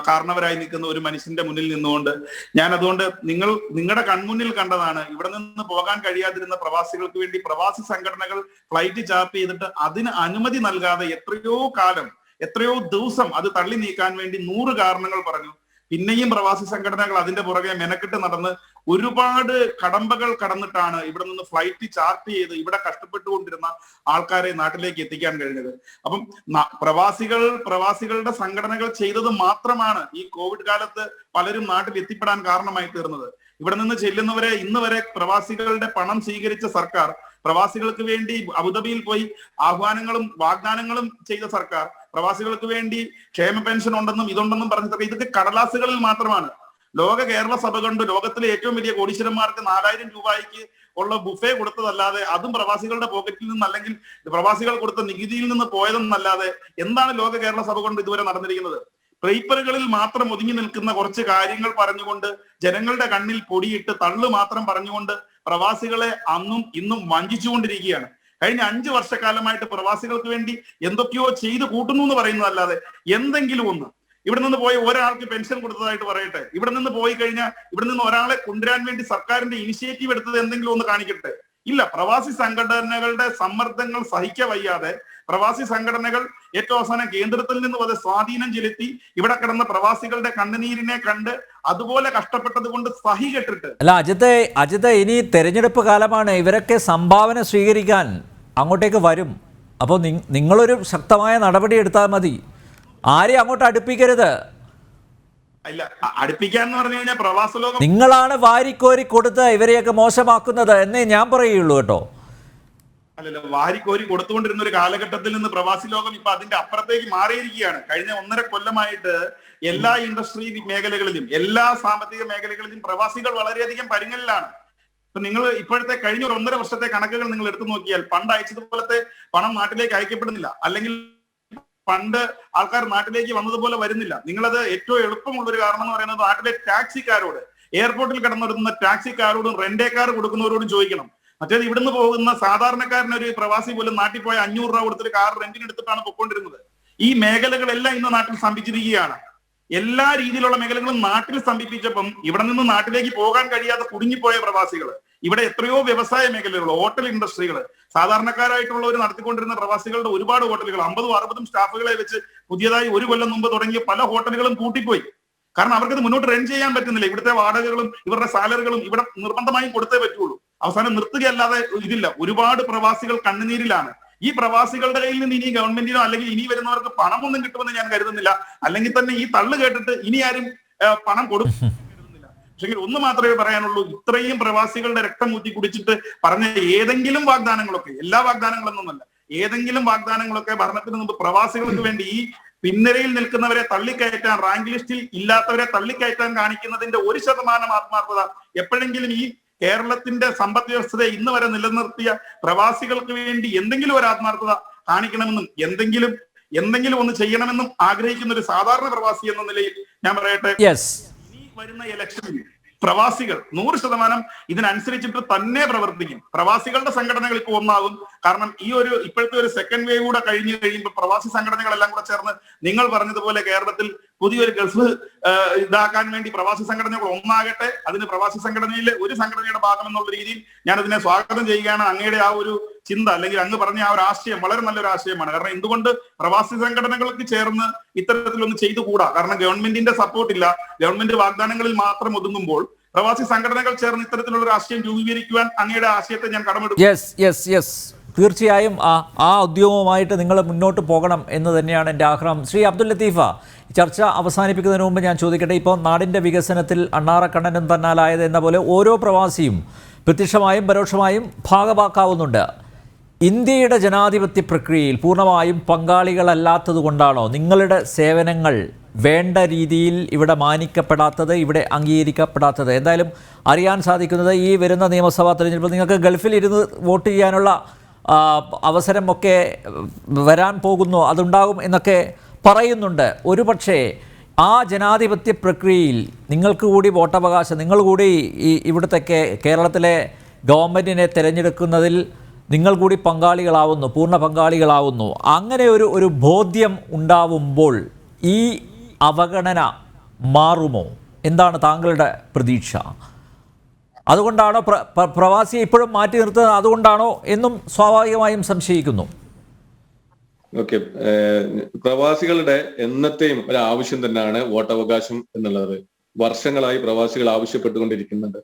കാരണവരായി നിൽക്കുന്ന ഒരു മനുഷ്യന്റെ മുന്നിൽ നിന്നുകൊണ്ട് ഞാൻ അതുകൊണ്ട് നിങ്ങളുടെ കൺമുന്നിൽ കണ്ടതാണ്, ഇവിടെ നിന്ന് പോകാൻ കഴിയാതിരുന്ന പ്രവാസികൾക്ക് വേണ്ടി പ്രവാസി സംഘടനകൾ ഫ്ലൈറ്റ് ചാർട്ട് ചെയ്തിട്ട് അതിന് അനുമതി നൽകാതെ എത്രയോ ദിവസം അത് തള്ളി നീക്കാൻ വേണ്ടി 100 കാരണങ്ങൾ പറഞ്ഞു. പിന്നെയും പ്രവാസി സംഘടനകൾ അതിന്റെ പുറകെ മെനക്കെട്ട് നടന്ന് ഒരുപാട് കടമ്പകൾ കടന്നിട്ടാണ് ഇവിടെ നിന്ന് ഫ്ലൈറ്റ് ചാർട്ട് ചെയ്ത് ഇവിടെ കഷ്ടപ്പെട്ടുകൊണ്ടിരുന്ന ആൾക്കാരെ നാട്ടിലേക്ക് എത്തിക്കാൻ കഴിഞ്ഞത്. അപ്പം പ്രവാസികളുടെ സംഘടനകൾ ചെയ്തത് മാത്രമാണ് ഈ കോവിഡ് കാലത്ത് പലരും നാട്ടിൽ എത്തിപ്പെടാൻ കാരണമായി തീർന്നത്. ഇവിടെ നിന്ന് ചെല്ലുന്നവരെ ഇന്ന് വരെ പ്രവാസികളുടെ പണം സ്വീകരിച്ച സർക്കാർ, പ്രവാസികൾക്ക് വേണ്ടി അബുദാബിയിൽ പോയി ആഹ്വാനങ്ങളും വാഗ്ദാനങ്ങളും ചെയ്ത സർക്കാർ, പ്രവാസികൾക്ക് വേണ്ടി ക്ഷേമ പെൻഷൻ ഉണ്ടെന്നും ഇതുണ്ടെന്നും പറഞ്ഞിട്ടൊക്കെ ഇതൊക്കെ കടലാസുകളിൽ മാത്രമാണ്. ലോക കേരള സഭ കൊണ്ട് ലോകത്തിലെ ഏറ്റവും വലിയ കോടീശ്വരന്മാർക്ക് 4000 രൂപയ്ക്ക് ഉള്ള ബുഫേ കൊടുത്തതല്ലാതെ, അതും പ്രവാസികളുടെ പോക്കറ്റിൽ നിന്ന് അല്ലെങ്കിൽ പ്രവാസികൾ കൊടുത്ത നികുതിയിൽ നിന്ന് പോയതെന്നല്ലാതെ എന്താണ് ലോക കേരള സഭ കൊണ്ട് ഇതുവരെ നടന്നിരിക്കുന്നത്? പേപ്പറുകളിൽ മാത്രം ഒതുങ്ങി നിൽക്കുന്ന കുറച്ച് കാര്യങ്ങൾ പറഞ്ഞുകൊണ്ട് ജനങ്ങളുടെ കണ്ണിൽ പൊടിയിട്ട് തള്ളു മാത്രം പറഞ്ഞുകൊണ്ട് പ്രവാസികളെ അന്നും ഇന്നും വഞ്ചിച്ചുകൊണ്ടിരിക്കുകയാണ്. കഴിഞ്ഞ 5 വർഷക്കാലമായിട്ട് പ്രവാസികൾക്ക് വേണ്ടി എന്തൊക്കെയോ ചെയ്തു കൂട്ടുന്നു എന്ന് പറയുന്നതല്ലാതെ എന്തെങ്കിലും ഒന്ന്, ഇവിടെ നിന്ന് പോയി ഒരാൾക്ക് പെൻഷൻ കൊടുത്തതായിട്ട് പറയട്ടെ, ഇവിടെ നിന്ന് പോയി കഴിഞ്ഞാൽ ഇവിടെ നിന്ന് ഒരാളെ കൊണ്ടുവരാൻ വേണ്ടി സർക്കാരിന്റെ ഇനിഷ്യേറ്റീവ് എടുത്തത് എന്തെങ്കിലും ഒന്ന് കാണിക്കട്ടെ? ഇല്ല. പ്രവാസി സംഘടനകളുടെ സമ്മർദ്ദങ്ങൾ സഹിക്കവയ്യാതെ പ്രവാസി സംഘടനകൾ ഏറ്റവും അവസാനം കേന്ദ്രത്തിൽ നിന്നും അത് സ്വാധീനം ചെലുത്തി ഇവിടെ കിടന്ന പ്രവാസികളുടെ കണ്ണുനീരിനെ കണ്ട് അതുപോലെ കഷ്ടപ്പെട്ടത് കൊണ്ട് സഹികെട്ടിട്ട്. അല്ല അജിത്ത്, ഇനി തെരഞ്ഞെടുപ്പ് കാലമാണ്, ഇവരൊക്കെ സംഭാവന സ്വീകരിക്കാൻ അങ്ങോട്ടേക്ക് വരും. അപ്പോൾ നിങ്ങളൊരു ശക്തമായ നടപടി എടുത്താൽ മതി, ആരെയും അങ്ങോട്ട് അടുപ്പിക്കരുത്. ഇല്ല, അടുപ്പിക്കാന്ന് പറഞ്ഞു കഴിഞ്ഞാൽ പ്രവാസ ലോകം നിങ്ങളാണ് വാരിക്കോരി കൊടുത്ത് ഇവരെയൊക്കെ മോശമാക്കുന്നത് എന്നേ ഞാൻ പറയുള്ളൂ കേട്ടോ. അല്ലല്ലോ, വാരിക്കോരി കൊടുത്തുകൊണ്ടിരുന്ന ഒരു കാലഘട്ടത്തിൽ നിന്ന് പ്രവാസി ലോകം ഇപ്പൊ അതിന്റെ അപ്പുറത്തേക്ക് മാറിയിരിക്കുകയാണ്. കഴിഞ്ഞ 1.5 കൊല്ലമായിട്ട് എല്ലാ ഇൻഡസ്ട്രി മേഖലകളിലും എല്ലാ സാമ്പത്തിക മേഖലകളിലും പ്രവാസികൾ വളരെയധികം പരുങ്ങലിലാണ്. ഇപ്പൊ നിങ്ങൾ ഇപ്പോഴത്തെ കഴിഞ്ഞ ഒരു 1.5 വർഷത്തെ കണക്കുകൾ നിങ്ങൾ എടുത്തു നോക്കിയാൽ പണ്ട് അയച്ചതുപോലത്തെ പണം നാട്ടിലേക്ക് അയക്കപ്പെടുന്നില്ല, അല്ലെങ്കിൽ പണ്ട് ആൾക്കാർ നാട്ടിലേക്ക് വന്നതുപോലെ വരുന്നില്ല. നിങ്ങളത് ഏറ്റവും എളുപ്പമുള്ള ഒരു കാരണം എന്ന് പറയുന്നത് നാട്ടിലെ ടാക്സിക്കാരോട്, എയർപോർട്ടിൽ കിടന്നിരുന്ന ടാക്സിക്കാരോടും റെന്റേക്കാർ കൊടുക്കുന്നവരോടും ചോദിക്കണം. മറ്റേത് ഇവിടുന്ന് പോകുന്ന സാധാരണക്കാരനൊരു പ്രവാസി പോലും നാട്ടിൽ പോയ 500 രൂപ കൊടുത്തിട്ട് കാർ റെന്റിന് എടുത്തിട്ടാണ് പൊയ്ക്കൊണ്ടിരുന്നത്. ഈ മേഖലകളെല്ലാം ഇന്ന് നാട്ടിൽ സ്തംഭിച്ചിരിക്കുകയാണ്. എല്ലാ രീതിയിലുള്ള മേഖലകളും നാട്ടിൽ സ്തംഭിപ്പിച്ചപ്പം ഇവിടെ നിന്ന് നാട്ടിലേക്ക് പോകാൻ കഴിയാതെ കുടുങ്ങിപ്പോയ പ്രവാസികൾ, ഇവിടെ എത്രയോ വ്യവസായ മേഖലകൾ, ഹോട്ടൽ ഇൻഡസ്ട്രികൾ, സാധാരണക്കാരായിട്ടുള്ളവർ നടത്തിക്കൊണ്ടിരുന്ന പ്രവാസികളുടെ ഒരുപാട് ഹോട്ടലുകൾ 50-60 സ്റ്റാഫുകളെ വെച്ച് പുതിയതായി 1 കൊല്ലം മുമ്പ് തുടങ്ങിയ പല ഹോട്ടലുകളും പൂട്ടിപ്പോയി. കാരണം അവർക്കത് മുന്നോട്ട് റൺ ചെയ്യാൻ പറ്റുന്നില്ല. ഇവിടുത്തെ വാടകകളും ഇവരുടെ സാലറികളും ഇവിടെ നിർബന്ധമായും കൊടുത്തേ പറ്റുള്ളൂ. അവസാനം നിർത്തുകയല്ലാതെ ഇതില്ല. ഒരുപാട് പ്രവാസികൾ കണ്ണുനീരിലാണ്. ഈ പ്രവാസികളുടെ കയ്യിൽ നിന്ന് ഇനി ഗവൺമെന്റിനോ അല്ലെങ്കിൽ ഇനി വരുന്നവർക്ക് പണമൊന്നും കിട്ടുമെന്ന് ഞാൻ കരുതുന്നില്ല. അല്ലെങ്കിൽ തന്നെ ഈ തള്ളു കേട്ടിട്ട് ഇനി ആരും പണം കൊടുക്കും. പക്ഷെ ഒന്ന് മാത്രമേ പറയാനുള്ളൂ, ഇത്രയും പ്രവാസികളുടെ രക്തം ഊറ്റി കുടിച്ചിട്ട് പറഞ്ഞ ഏതെങ്കിലും വാഗ്ദാനങ്ങളൊക്കെ, എല്ലാ വാഗ്ദാനങ്ങളൊന്നുമല്ല, ഏതെങ്കിലും വാഗ്ദാനങ്ങളൊക്കെ ഭരണത്തിന് മുമ്പ് പ്രവാസികൾക്ക് വേണ്ടി ഈ പിന്നരയിൽ നിൽക്കുന്നവരെ തള്ളിക്കയറ്റാൻ, റാങ്ക് ലിസ്റ്റിൽ ഇല്ലാത്തവരെ തള്ളിക്കയറ്റാൻ കാണിക്കുന്നതിന്റെ 1% ആത്മാർത്ഥത എപ്പോഴെങ്കിലും ഈ കേരളത്തിന്റെ സമ്പദ് വ്യവസ്ഥയെ ഇന്ന് വരെ നിലനിർത്തിയ പ്രവാസികൾക്ക് വേണ്ടി എന്തെങ്കിലും ഒരു ആത്മാർത്ഥത കാണിക്കണമെന്നും എന്തെങ്കിലും ഒന്ന് ചെയ്യണമെന്നും ആഗ്രഹിക്കുന്ന ഒരു സാധാരണ പ്രവാസി എന്ന നിലയിൽ ഞാൻ പറയട്ടെ, ഇനി വരുന്ന ഇലക്ഷനിൽ പ്രവാസികൾ 100% ഇതിനനുസരിച്ചിട്ട് തന്നെ പ്രവർത്തിക്കും. പ്രവാസികളുടെ സംഘടനകൾ ഇപ്പോൾ ഒന്നാകും. കാരണം ഇപ്പോഴത്തെ ഒരു സെക്കൻഡ് വേവ് കൂടെ കഴിഞ്ഞു കഴിയുമ്പോൾ പ്രവാസി സംഘടനകളെല്ലാം കൂടെ ചേർന്ന് നിങ്ങൾ പറഞ്ഞതുപോലെ കേരളത്തിൽ പുതിയൊരു ഗൾഫ് ഇതാക്കാൻ വേണ്ടി പ്രവാസി സംഘടനകൾ ഒന്നാകട്ടെ. അതിന് പ്രവാസി സംഘടനയിലെ ഒരു സംഘടനയുടെ ഭാഗം എന്നുള്ള രീതിയിൽ ഞാൻ അതിനെ സ്വാഗതം ചെയ്യുകയാണ്. അങ്ങയുടെ ആ ഒരു ചിന്ത അല്ലെങ്കിൽ അങ്ങ് പറഞ്ഞ ആ ഒരു ആശയം വളരെ നല്ലൊരു ആശയമാണ്. കാരണം എന്തുകൊണ്ട് പ്രവാസി സംഘടനകൾക്ക് ചേർന്ന് ഇത്തരത്തിലൊന്നും ചെയ്തുകൂടാ? കാരണം ഗവൺമെന്റിന്റെ സപ്പോർട്ടില്ല, ഗവൺമെന്റ് വാഗ്ദാനങ്ങളിൽ മാത്രം ഒതുങ്ങുമ്പോൾ പ്രവാസി സംഘടനകൾ ചേർന്ന് ഇത്തരത്തിലുള്ള ഒരു ആശയം രൂപീകരിക്കുവാൻ അങ്ങയുടെ ആശയത്തെ ഞാൻ കടമെടുക്കും. തീർച്ചയായും ആ ഉദ്യമവുമായിട്ട് നിങ്ങൾ മുന്നോട്ട് പോകണം എന്ന് തന്നെയാണ് എൻ്റെ ആഗ്രഹം. ശ്രീ അബ്ദുൽ ലത്തീഫ, ചർച്ച അവസാനിപ്പിക്കുന്നതിന് മുമ്പ് ഞാൻ ചോദിക്കട്ടെ, ഇപ്പോൾ നാടിൻ്റെ വികസനത്തിൽ അണ്ണാറക്കണ്ണനും തന്നാലായത് എന്ന പോലെ ഓരോ പ്രവാസിയും പ്രത്യക്ഷമായും പരോക്ഷമായും ഭാഗമാക്കാവുന്നുണ്ട്. ഇന്ത്യയുടെ ജനാധിപത്യ പ്രക്രിയയിൽ പൂർണ്ണമായും പങ്കാളികളല്ലാത്തത് കൊണ്ടാണോ നിങ്ങളുടെ സേവനങ്ങൾ വേണ്ട രീതിയിൽ ഇവിടെ മാനിക്കപ്പെടാത്തത്, ഇവിടെ അംഗീകരിക്കപ്പെടാത്തത്? എന്തായാലും അറിയാൻ സാധിക്കുന്നത് ഈ വരുന്ന നിയമസഭാ തെരഞ്ഞെടുപ്പിൽ നിങ്ങൾക്ക് ഗൾഫിൽ ഇരുന്ന് വോട്ട് ചെയ്യാനുള്ള അവസരമൊക്കെ വരാൻ പോകുന്നു, അതുണ്ടാകും എന്നൊക്കെ പറയുന്നുണ്ട്. ഒരുപക്ഷേ ആ ജനാധിപത്യ പ്രക്രിയയിൽ നിങ്ങൾക്ക് കൂടി വോട്ടവകാശം, നിങ്ങൾ കൂടി ഇവിടുത്തെ കേരളത്തിലെ ഗവൺമെൻറ്റിനെ തിരഞ്ഞെടുക്കുന്നതിൽ നിങ്ങൾ കൂടി പങ്കാളികളാവുന്നു, പൂർണ്ണ പങ്കാളികളാവുന്നു. അങ്ങനെ ഒരു ബോധ്യം ഉണ്ടാവുമ്പോൾ ഈ അവഗണന മാറുമോ? എന്താണ് താങ്കളുടെ പ്രതീക്ഷ? അതുകൊണ്ടാണോ പ്രവാസിയെ ഇപ്പോഴും മാറ്റി നിർത്തുന്നത്, അതുകൊണ്ടാണോ എന്നും സ്വാഭാവികമായും സംശയിക്കുന്നു. ഓക്കെ, പ്രവാസികളുടെ എന്നത്തെയും ഒരു ആവശ്യം തന്നെയാണ് വോട്ടവകാശം എന്നുള്ളത്. വർഷങ്ങളായി പ്രവാസികൾ ആവശ്യപ്പെട്ടുകൊണ്ടിരിക്കുന്നുണ്ട്.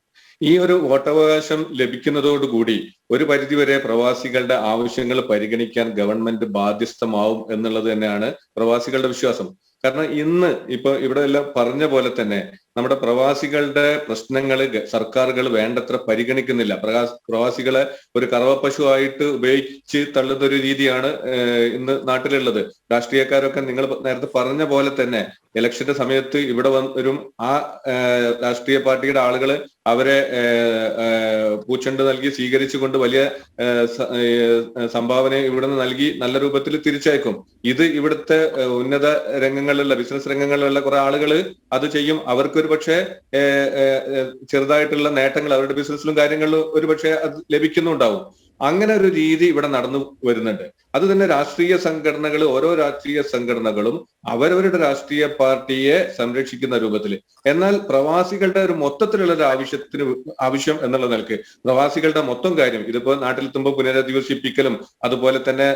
ഈ ഒരു വോട്ടവകാശം ലഭിക്കുന്നതോടുകൂടി ഒരു പരിധിവരെ പ്രവാസികളുടെ ആവശ്യങ്ങൾ പരിഗണിക്കാൻ ഗവൺമെന്റ് ബാധ്യസ്ഥമാവും എന്നുള്ളത് തന്നെയാണ് പ്രവാസികളുടെ വിശ്വാസം. കാരണം ഇന്ന് ഇപ്പൊ ഇവിടെ എല്ലാം പറഞ്ഞ പോലെ തന്നെ നമ്മുടെ പ്രവാസികളുടെ പ്രശ്നങ്ങൾ സർക്കാരുകൾ വേണ്ടത്ര പരിഗണിക്കുന്നില്ല. പ്രവാസികളെ ഒരു കറവപ്പശുവായിട്ട് ഉപയോഗിച്ച് തള്ളുന്ന ഒരു രീതിയാണ് ഇന്ന് നാട്ടിലുള്ളത്. രാഷ്ട്രീയക്കാരൊക്കെ നിങ്ങൾ നേരത്തെ പറഞ്ഞ പോലെ തന്നെ ഇലക്ഷന്റെ സമയത്ത് ഇവിടെ വരും ആ രാഷ്ട്രീയ പാർട്ടിയുടെ ആളുകൾ അവരെ പൂച്ചെണ്ട് നൽകി സ്വീകരിച്ചുകൊണ്ട് വലിയ സംഭാവന ഇവിടുന്ന് നൽകി നല്ല രൂപത്തിൽ തിരിച്ചയക്കും. ഇത് ഇവിടുത്തെ ഉന്നത രംഗങ്ങളിലുള്ള ബിസിനസ് രംഗങ്ങളിലുള്ള കുറെ ആളുകൾ അത് ചെയ്യും. അവർക്കൊരു പക്ഷേ ചെറുതായിട്ടുള്ള നേട്ടങ്ങൾ അവരുടെ ബിസിനസ്സിലും കാര്യങ്ങളിലും ഒരു പക്ഷേ അത് ലഭിക്കുന്നുണ്ടാവും. അങ്ങനെ ഒരു രീതി ഇവിടെ നടന്നു വരുന്നുണ്ട്. അത് തന്നെ രാഷ്ട്രീയ സംഘടനകൾ, ഓരോ രാഷ്ട്രീയ സംഘടനകളും അവരവരുടെ രാഷ്ട്രീയ പാർട്ടിയെ സംരക്ഷിക്കുന്ന രൂപത്തിൽ. എന്നാൽ പ്രവാസികളുടെ ഒരു മൊത്തത്തിലുള്ള ഒരു ആവശ്യം എന്നുള്ള നിലക്ക് പ്രവാസികളുടെ മൊത്തം കാര്യം ഇതിപ്പോ നാട്ടിലെത്തുമ്പോൾ പുനരധിവസിപ്പിക്കലും അതുപോലെ തന്നെ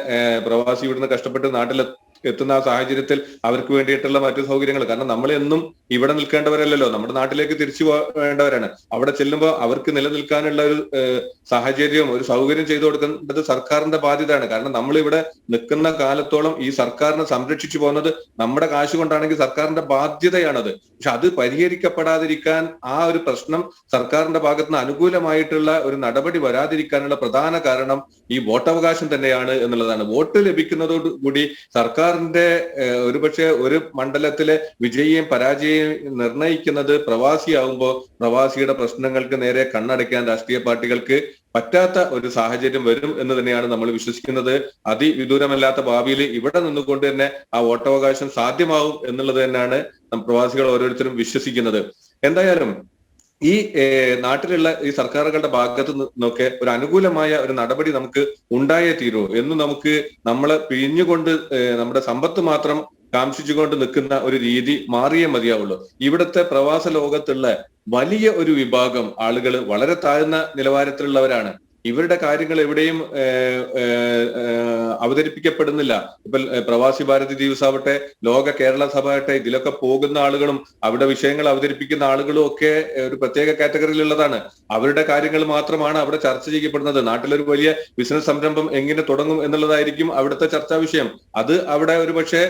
പ്രവാസി ഇവിടുന്ന് കഷ്ടപ്പെട്ട് എത്തുന്ന ആ സാഹചര്യത്തിൽ അവർക്ക് വേണ്ടിയിട്ടുള്ള മറ്റു സൗകര്യങ്ങൾ, കാരണം നമ്മൾ എന്നും ഇവിടെ നിൽക്കേണ്ടവരല്ലല്ലോ, നമ്മുടെ നാട്ടിലേക്ക് തിരിച്ചു പോകേണ്ടവരാണ്. അവിടെ ചെല്ലുമ്പോൾ അവർക്ക് നിലനിൽക്കാനുള്ള ഒരു സാഹചര്യം, ഒരു സൗകര്യം ചെയ്തു കൊടുക്കേണ്ടത് സർക്കാരിന്റെ ബാധ്യതയാണ്. കാരണം നമ്മൾ ഇവിടെ നിൽക്കുന്ന കാലത്തോളം ഈ സർക്കാരിനെ സംരക്ഷിച്ചു പോകുന്നത് നമ്മുടെ കാശ് കൊണ്ടാണെങ്കിൽ സർക്കാരിന്റെ ബാധ്യതയാണത്. പക്ഷെ അത് പരിഹരിക്കപ്പെടാതിരിക്കാൻ, ആ ഒരു പ്രശ്നം സർക്കാരിന്റെ ഭാഗത്ത് നിന്ന് അനുകൂലമായിട്ടുള്ള ഒരു നടപടി വരാതിരിക്കാനുള്ള പ്രധാന കാരണം ഈ വോട്ടവകാശം തന്നെയാണ് എന്നുള്ളതാണ്. വോട്ട് ലഭിക്കുന്നതോടുകൂടി സർക്കാരിന്റെ ഒരുപക്ഷെ ഒരു മണ്ഡലത്തിലെ വിജയിയും പരാജയവും നിർണയിക്കുന്നത് പ്രവാസിയാവുമ്പോൾ പ്രവാസിയുടെ പ്രശ്നങ്ങൾക്ക് നേരെ കണ്ണടയ്ക്കാൻ രാഷ്ട്രീയ പാർട്ടികൾക്ക് പറ്റാത്ത ഒരു സാഹചര്യം വരും എന്ന് തന്നെയാണ് നമ്മൾ വിശ്വസിക്കുന്നത്. അതിവിദൂരമല്ലാത്ത ഭാവിയിൽ ഇവിടെ നിന്നുകൊണ്ട് തന്നെ ആ വോട്ടവകാശം സാധ്യമാവും എന്നുള്ളത് തന്നെയാണ് പ്രവാസികൾ ഓരോരുത്തരും വിശ്വസിക്കുന്നത്. എന്തായാലും ഈ നാട്ടിലുള്ള ഈ സർക്കാരുകളുടെ ഭാഗത്ത് നിന്നൊക്കെ ഒരു അനുകൂലമായ ഒരു നടപടി നമുക്ക് ഉണ്ടായേ തീരൂ. എന്നും നമുക്ക് നമ്മളെ പിഴിഞ്ഞുകൊണ്ട് നമ്മുടെ സമ്പത്ത് മാത്രം കാംക്ഷിച്ചുകൊണ്ട് നിൽക്കുന്ന ഒരു രീതി മാറിയേ മതിയാവുള്ളൂ. ഇവിടുത്തെ പ്രവാസ ലോകത്തുള്ള വലിയ ഒരു വിഭാഗം ആളുകൾ വളരെ താഴ്ന്ന നിലവാരത്തിലുള്ളവരാണ്. ഇവരുടെ കാര്യങ്ങൾ എവിടെയും അവതരിപ്പിക്കപ്പെടുന്നില്ല. ഇപ്പൊ പ്രവാസി ഭാരതി ദിവസാവട്ടെ, ലോക കേരള സഭ ആവട്ടെ, ഇതിലൊക്കെ പോകുന്ന ആളുകളും അവിടെ വിഷയങ്ങൾ അവതരിപ്പിക്കുന്ന ആളുകളും ഒക്കെ ഒരു പ്രത്യേക കാറ്റഗറിയിലുള്ളതാണ്. അവരുടെ കാര്യങ്ങൾ മാത്രമാണ് അവിടെ ചർച്ച ചെയ്യപ്പെടുന്നത്. നാട്ടിലൊരു വലിയ ബിസിനസ് സംരംഭം എങ്ങനെ തുടങ്ങും എന്നുള്ളതായിരിക്കും അവിടുത്തെ ചർച്ചാ വിഷയം. അത് അവിടെ ഒരു പക്ഷേ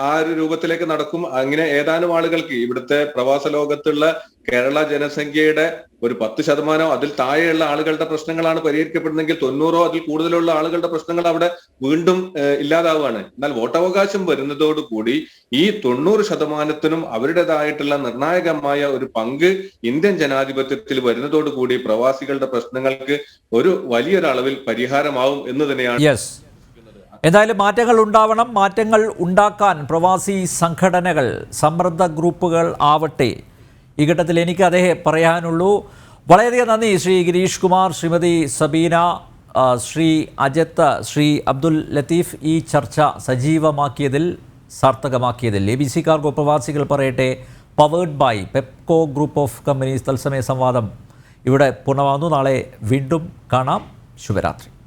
ആ ഒരു രൂപത്തിലേക്ക് നടക്കും. അങ്ങനെ ഏതാനും ആളുകൾക്ക് ഇവിടുത്തെ പ്രവാസ ലോകത്തുള്ള കേരള ജനസംഖ്യയുടെ ഒരു 10% അതിൽ താഴെയുള്ള ആളുകളുടെ പ്രശ്നങ്ങളാണ് പരിഹരിക്കപ്പെടുന്നെങ്കിൽ 90 അതിൽ കൂടുതലുള്ള ആളുകളുടെ പ്രശ്നങ്ങൾ അവിടെ വീണ്ടും ഇല്ലാതാവുകയാണ്. എന്നാൽ വോട്ടവകാശം വരുന്നതോടുകൂടി ഈ 90%നും അവരുടേതായിട്ടുള്ള നിർണായകമായ ഒരു പങ്ക് ഇന്ത്യൻ ജനാധിപത്യത്തിൽ വരുന്നതോടുകൂടി പ്രവാസികളുടെ പ്രശ്നങ്ങൾക്ക് ഒരു വലിയൊരളവിൽ പരിഹാരമാവും എന്ന് തന്നെയാണ്. എന്തായാലും മാറ്റങ്ങൾ ഉണ്ടാവണം. മാറ്റങ്ങൾ ഉണ്ടാക്കാൻ പ്രവാസി സംഘടനകൾ, സമ്മർദ്ദ ഗ്രൂപ്പുകൾ ആവട്ടെ. ഈ ഘട്ടത്തിൽ എനിക്ക് അതേ പറയാനുള്ളൂ. വളരെയധികം നന്ദി ശ്രീ ഗിരീഷ് കുമാർ, ശ്രീമതി സബീന, ശ്രീ അജത്ത്, ശ്രീ അബ്ദുൽ ലത്തീഫ്. ഈ ചർച്ച സജീവമാക്കിയതിൽ സാർത്ഥകമാക്കിയതിൽ. ABC കാർഗോ പ്രവാസികൾ പറയട്ടെ powered by Pepco group of companies തത്സമയ സംവാദം ഇവിടെ പൂർണ്ണമാകുന്നു. നാളെ വീണ്ടും കാണാം. ശുഭരാത്രി.